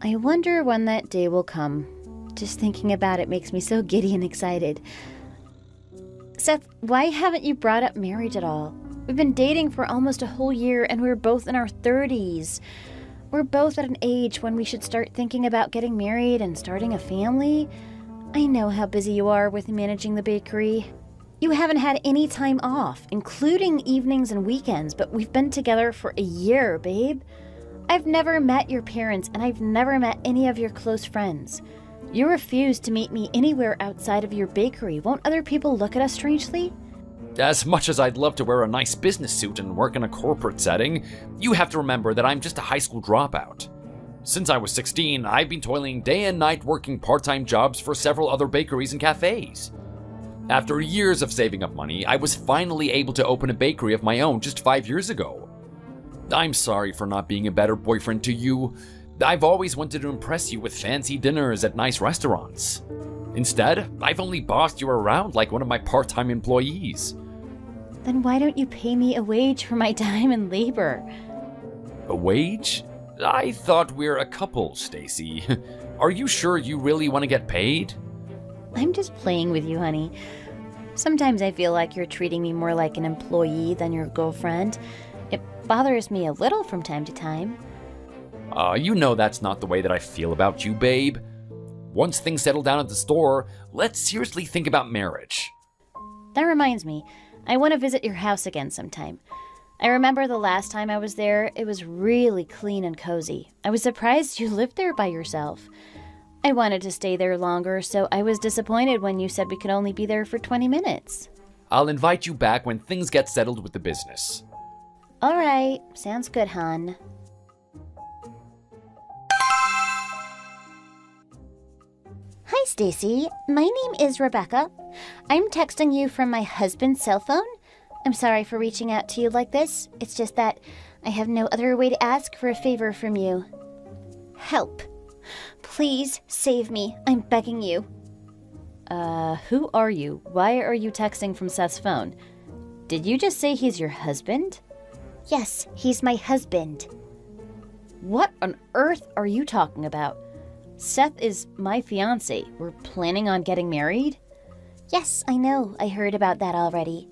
I wonder when that day will come. Just thinking about it makes me so giddy and excited. Seth, why haven't you brought up marriage at all? We've been dating for almost a whole year and we're both in our 30s. We're both at an age when we should start thinking about getting married and starting a family. I know how busy you are with managing the bakery. You haven't had any time off, including evenings and weekends, but we've been together for a year, babe. I've never met your parents and I've never met any of your close friends. You refuse to meet me anywhere outside of your bakery. Won't other people look at us strangely? As much as I'd love to wear a nice business suit and work in a corporate setting, you have to remember that I'm just a high school dropout. Since I was 16, I've been toiling day and night working part-time jobs for several other bakeries and cafes. After years of saving up money, I was finally able to open a bakery of my own just 5 years ago. I'm sorry for not being a better boyfriend to you. I've always wanted to impress you with fancy dinners at nice restaurants. Instead, I've only bossed you around like one of my part-time employees. Then why don't you pay me a wage for my time and labor? A wage? I thought we're a couple, Stacy. Are you sure you really want to get paid? I'm just playing with you, honey. Sometimes I feel like you're treating me more like an employee than your girlfriend. It bothers me a little from time to time. You know that's not the way that I feel about you, babe. Once things settle down at the store, let's seriously think about marriage. That reminds me, I want to visit your house again sometime. I remember the last time I was there, it was really clean and cozy. I was surprised you lived there by yourself. I wanted to stay there longer, so I was disappointed when you said we could only be there for 20 minutes. I'll invite you back when things get settled with the business. All right, sounds good, hon. Hi, Stacy. My name is Rebecca. I'm texting you from my husband's cell phone. I'm sorry for reaching out to you like this. It's just that I have no other way to ask for a favor from you. Help. Please save me. I'm begging you. Who are you? Why are you texting from Seth's phone? Did you just say he's your husband? Yes, he's my husband. What on earth are you talking about? Seth is my fiance. We're planning on getting married? Yes, I know. I heard about that already.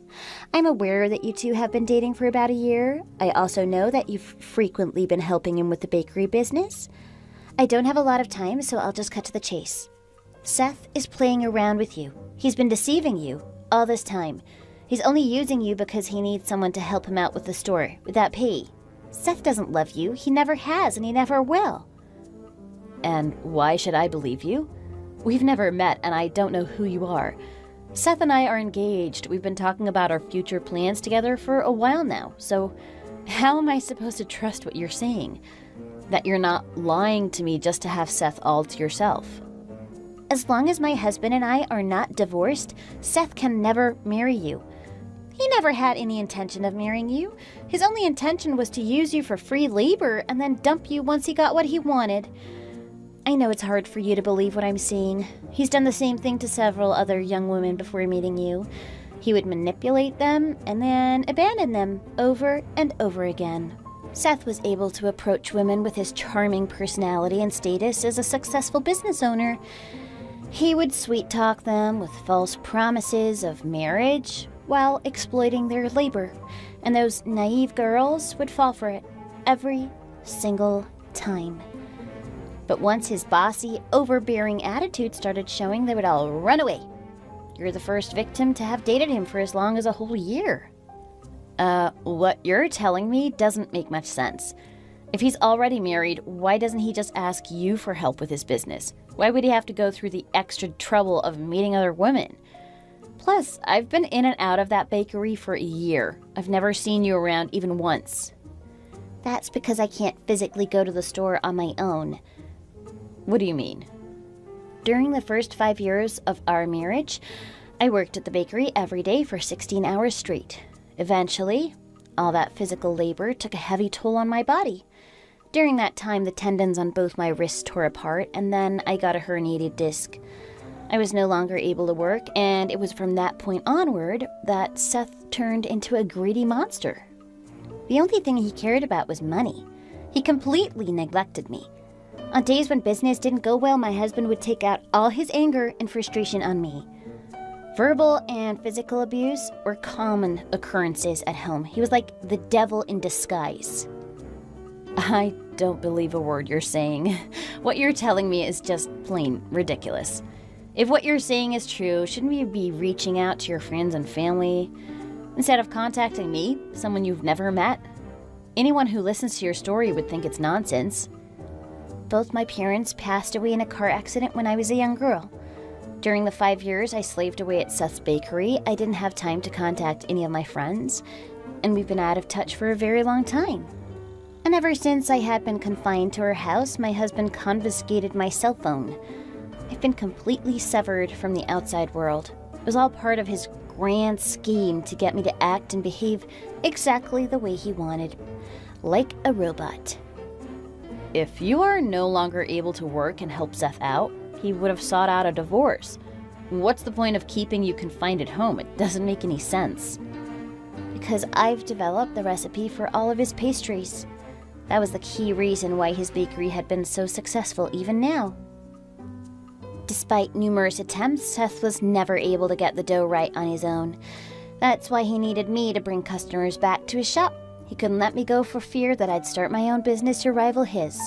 I'm aware that you two have been dating for about a year. I also know that you've frequently been helping him with the bakery business. I don't have a lot of time, so I'll just cut to the chase. Seth is playing around with you. He's been deceiving you all this time. He's only using you because he needs someone to help him out with the store without pay. Seth doesn't love you. He never has, and he never will. And why should I believe you? We've never met, and I don't know who you are. Seth and I are engaged. We've been talking about our future plans together for a while now, so how am I supposed to trust what you're saying? That you're not lying to me just to have Seth all to yourself? As long as my husband and I are not divorced, Seth can never marry you. He never had any intention of marrying you. His only intention was to use you for free labor and then dump you once he got what he wanted. I know it's hard for you to believe what I'm saying. He's done the same thing to several other young women before meeting you. He would manipulate them and then abandon them over and over again. Seth was able to approach women with his charming personality and status as a successful business owner. He would sweet-talk them with false promises of marriage while exploiting their labor, and those naive girls would fall for it every single time. But once his bossy, overbearing attitude started showing, they would all run away. You're the first victim to have dated him for as long as a whole year. What you're telling me doesn't make much sense. If he's already married, why doesn't he just ask you for help with his business? Why would he have to go through the extra trouble of meeting other women? Plus, I've been in and out of that bakery for a year. I've never seen you around even once. That's because I can't physically go to the store on my own. What do you mean? During the first 5 years of our marriage, I worked at the bakery every day for 16 hours straight. Eventually, all that physical labor took a heavy toll on my body. During that time, the tendons on both my wrists tore apart, and then I got a herniated disc. I was no longer able to work, and it was from that point onward that Seth turned into a greedy monster. The only thing he cared about was money. He completely neglected me. On days when business didn't go well, my husband would take out all his anger and frustration on me. Verbal and physical abuse were common occurrences at home. He was like the devil in disguise. I don't believe a word you're saying. What you're telling me is just plain ridiculous. If what you're saying is true, shouldn't you be reaching out to your friends and family instead of contacting me, someone you've never met? Anyone who listens to your story would think it's nonsense. Both my parents passed away in a car accident when I was a young girl. During the 5 years I slaved away at Seth's bakery, I didn't have time to contact any of my friends, and we've been out of touch for a very long time. And ever since I had been confined to our house, my husband confiscated my cell phone. I've been completely severed from the outside world. It was all part of his grand scheme to get me to act and behave exactly the way he wanted, like a robot. If you are no longer able to work and help Seth out, he would have sought out a divorce. What's the point of keeping you confined at home? It doesn't make any sense. Because I've developed the recipe for all of his pastries. That was the key reason why his bakery had been so successful even now. Despite numerous attempts, Seth was never able to get the dough right on his own. That's why he needed me to bring customers back to his shop. He couldn't let me go for fear that I'd start my own business to rival his.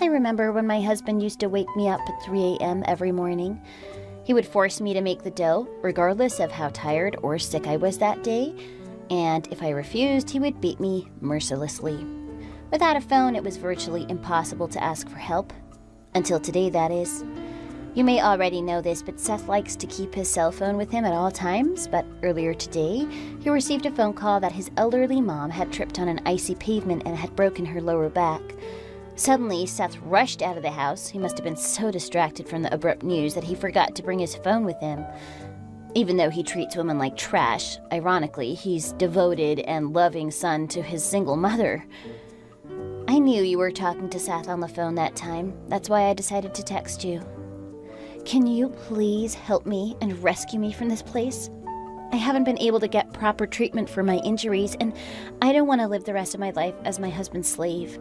I remember when my husband used to wake me up at 3 a.m. every morning. He would force me to make the dough, regardless of how tired or sick I was that day, and if I refused, he would beat me mercilessly. Without a phone, it was virtually impossible to ask for help. Until today, that is. You may already know this, but Seth likes to keep his cell phone with him at all times, but earlier today, he received a phone call that his elderly mom had tripped on an icy pavement and had broken her lower back. Suddenly, Seth rushed out of the house. He must have been so distracted from the abrupt news that he forgot to bring his phone with him. Even though he treats women like trash, ironically, he's devoted and loving son to his single mother. I knew you were talking to Seth on the phone that time. That's why I decided to text you. Can you please help me and rescue me from this place? I haven't been able to get proper treatment for my injuries, and I don't want to live the rest of my life as my husband's slave.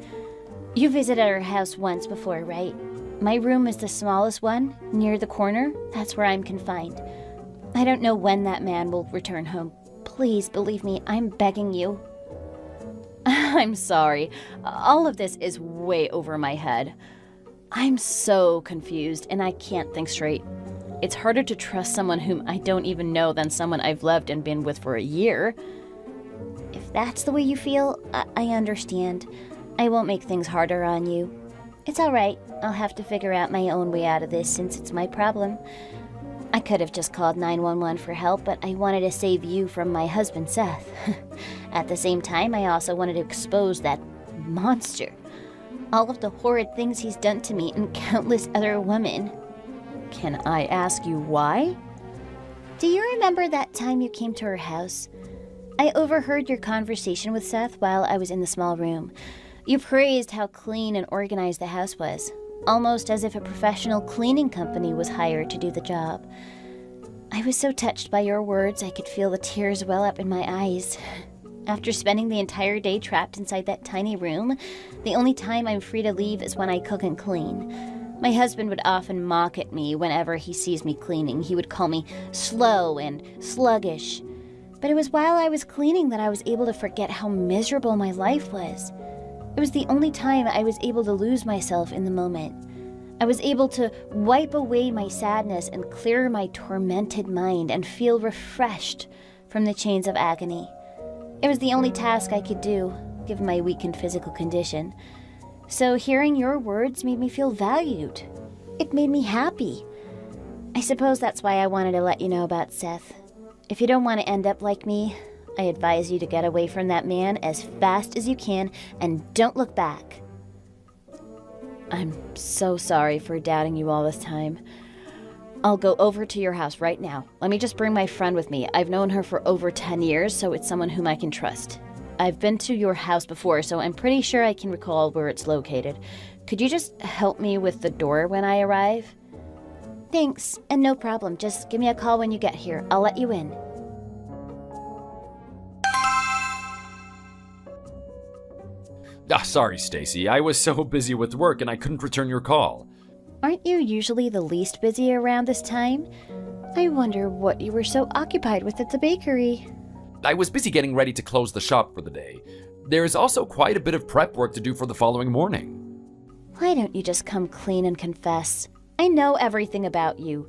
You visited our house once before, right? My room is the smallest one, near the corner. That's where I'm confined. I don't know when that man will return home. Please believe me, I'm begging you. I'm sorry. All of this is way over my head. I'm so confused, and I can't think straight. It's harder to trust someone whom I don't even know than someone I've loved and been with for a year. If that's the way you feel, I understand. I won't make things harder on you. It's all right. I'll have to figure out my own way out of this since it's my problem. I could have just called 911 for help, but I wanted to save you from my husband, Seth. At the same time, I also wanted to expose that monster. All of the horrid things he's done to me and countless other women. Can I ask you why? Do you remember that time you came to our house? I overheard your conversation with Seth while I was in the small room. You praised how clean and organized the house was. almost as if a professional cleaning company was hired to do the job. I was so touched by your words, I could feel the tears well up in my eyes. After spending the entire day trapped inside that tiny room, the only time I'm free to leave is when I cook and clean. My husband would often mock at me whenever he sees me cleaning. He would call me slow and sluggish. But it was while I was cleaning that I was able to forget how miserable my life was. It was the only time I was able to lose myself in the moment. I was able to wipe away my sadness and clear my tormented mind and feel refreshed from the chains of agony. It was the only task I could do, given my weakened physical condition. So hearing your words made me feel valued. It made me happy. I suppose that's why I wanted to let you know about Seth. If you don't want to end up like me, I advise you to get away from that man as fast as you can and don't look back. I'm so sorry for doubting you all this time. I'll go over to your house right now. Let me just bring my friend with me. I've known her for over 10 years, so it's someone whom I can trust. I've been to your house before, so I'm pretty sure I can recall where it's located. Could you just help me with the door when I arrive? Thanks, and no problem. Just give me a call when you get here. I'll let you in. Sorry, Stacy. I was so busy with work and I couldn't return your call. Aren't you usually the least busy around this time? I wonder what you were so occupied with at the bakery. I was busy getting ready to close the shop for the day. There is also quite a bit of prep work to do for the following morning. Why don't you just come clean and confess? I know everything about you.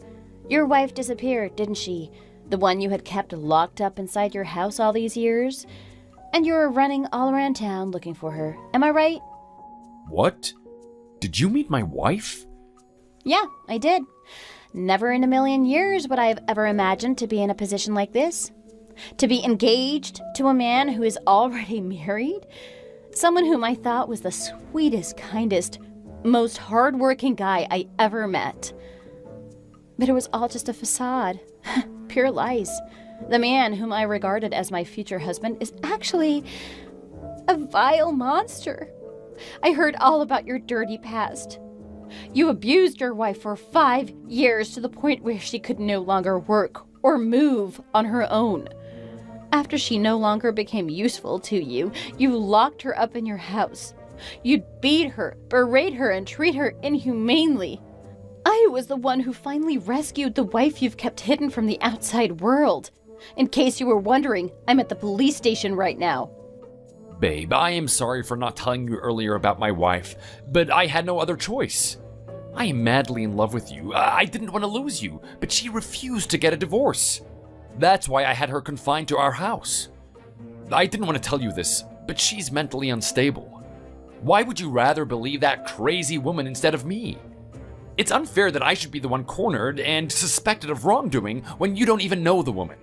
Your wife disappeared, didn't she? The one you had kept locked up inside your house all these years? And you were running all around town looking for her. Am I right? What? Did you meet my wife? Yeah, I did. Never in a million years would I have ever imagined to be in a position like this. To be engaged to a man who is already married. Someone whom I thought was the sweetest, kindest, most hardworking guy I ever met. But it was all just a facade. Pure lies. The man whom I regarded as my future husband is actually a vile monster. I heard all about your dirty past. You abused your wife for 5 years to the point where she could no longer work or move on her own. After she no longer became useful to you, you locked her up in your house. You'd beat her, berate her, and treat her inhumanely. I was the one who finally rescued the wife you've kept hidden from the outside world. In case you were wondering, I'm at the police station right now. Babe, I am sorry for not telling you earlier about my wife, but I had no other choice. I am madly in love with you. I didn't want to lose you, but she refused to get a divorce. That's why I had her confined to our house. I didn't want to tell you this, but she's mentally unstable. Why would you rather believe that crazy woman instead of me? It's unfair that I should be the one cornered and suspected of wrongdoing when you don't even know the woman.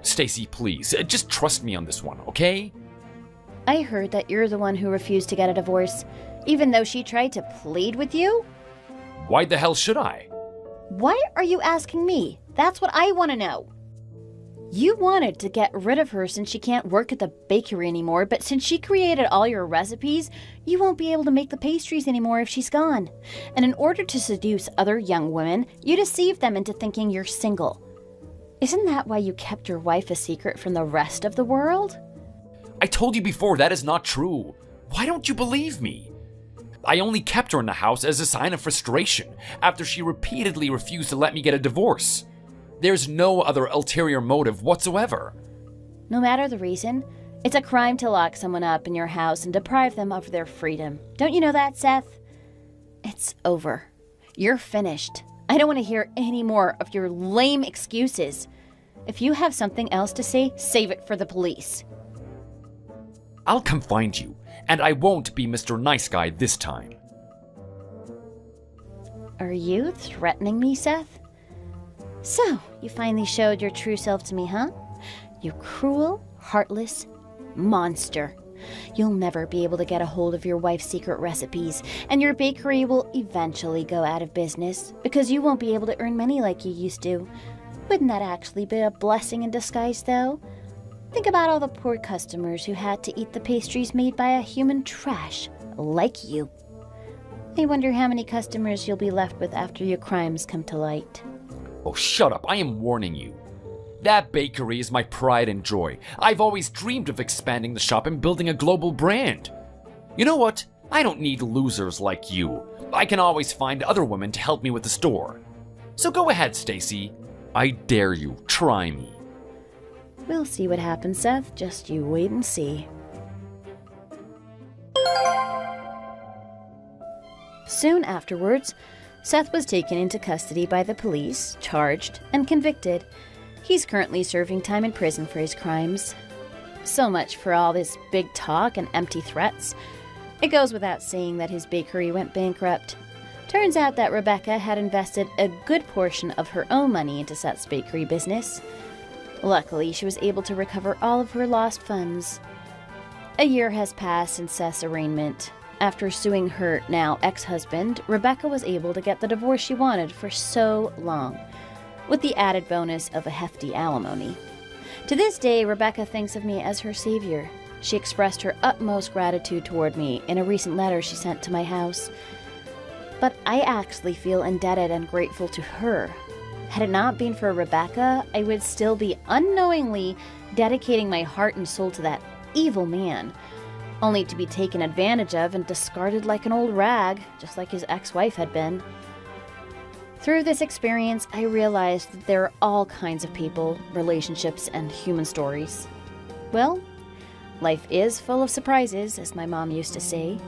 Stacy, please, just trust me on this one, okay? I heard that you're the one who refused to get a divorce, even though she tried to plead with you? Why the hell should I? Why are you asking me? That's what I want to know. You wanted to get rid of her since she can't work at the bakery anymore, but since she created all your recipes, you won't be able to make the pastries anymore if she's gone. And in order to seduce other young women, you deceive them into thinking you're single. Isn't that why you kept your wife a secret from the rest of the world? I told you before that is not true. Why don't you believe me? I only kept her in the house as a sign of frustration after she repeatedly refused to let me get a divorce. There's no other ulterior motive whatsoever. No matter the reason, it's a crime to lock someone up in your house and deprive them of their freedom. Don't you know that, Seth? It's over. You're finished. I don't want to hear any more of your lame excuses. If you have something else to say, save it for the police. I'll come find you, and I won't be Mr. Nice Guy this time. Are you threatening me, Seth? So, you finally showed your true self to me, huh? You cruel, heartless monster. You'll never be able to get a hold of your wife's secret recipes, and your bakery will eventually go out of business because you won't be able to earn money like you used to. Wouldn't that actually be a blessing in disguise, though? Think about all the poor customers who had to eat the pastries made by a human trash like you. I wonder how many customers you'll be left with after your crimes come to light. Oh, shut up. I am warning you. That bakery is my pride and joy. I've always dreamed of expanding the shop and building a global brand. You know what? I don't need losers like you. I can always find other women to help me with the store. So go ahead, Stacy. I dare you. Try me. We'll see what happens, Seth. Just you wait and see. Soon afterwards, Seth was taken into custody by the police, charged, and convicted. He's currently serving time in prison for his crimes. So much for all this big talk and empty threats. It goes without saying that his bakery went bankrupt. Turns out that Rebecca had invested a good portion of her own money into Seth's bakery business. Luckily, she was able to recover all of her lost funds. A year has passed since Seth's arraignment. After suing her now ex-husband, Rebecca was able to get the divorce she wanted for so long, with the added bonus of a hefty alimony. To this day, Rebecca thinks of me as her savior. She expressed her utmost gratitude toward me in a recent letter she sent to my house. But I actually feel indebted and grateful to her. Had it not been for Rebecca, I would still be unknowingly dedicating my heart and soul to that evil man, only to be taken advantage of and discarded like an old rag, just like his ex-wife had been. Through this experience, I realized that there are all kinds of people, relationships, and human stories. Well, life is full of surprises, as my mom used to say.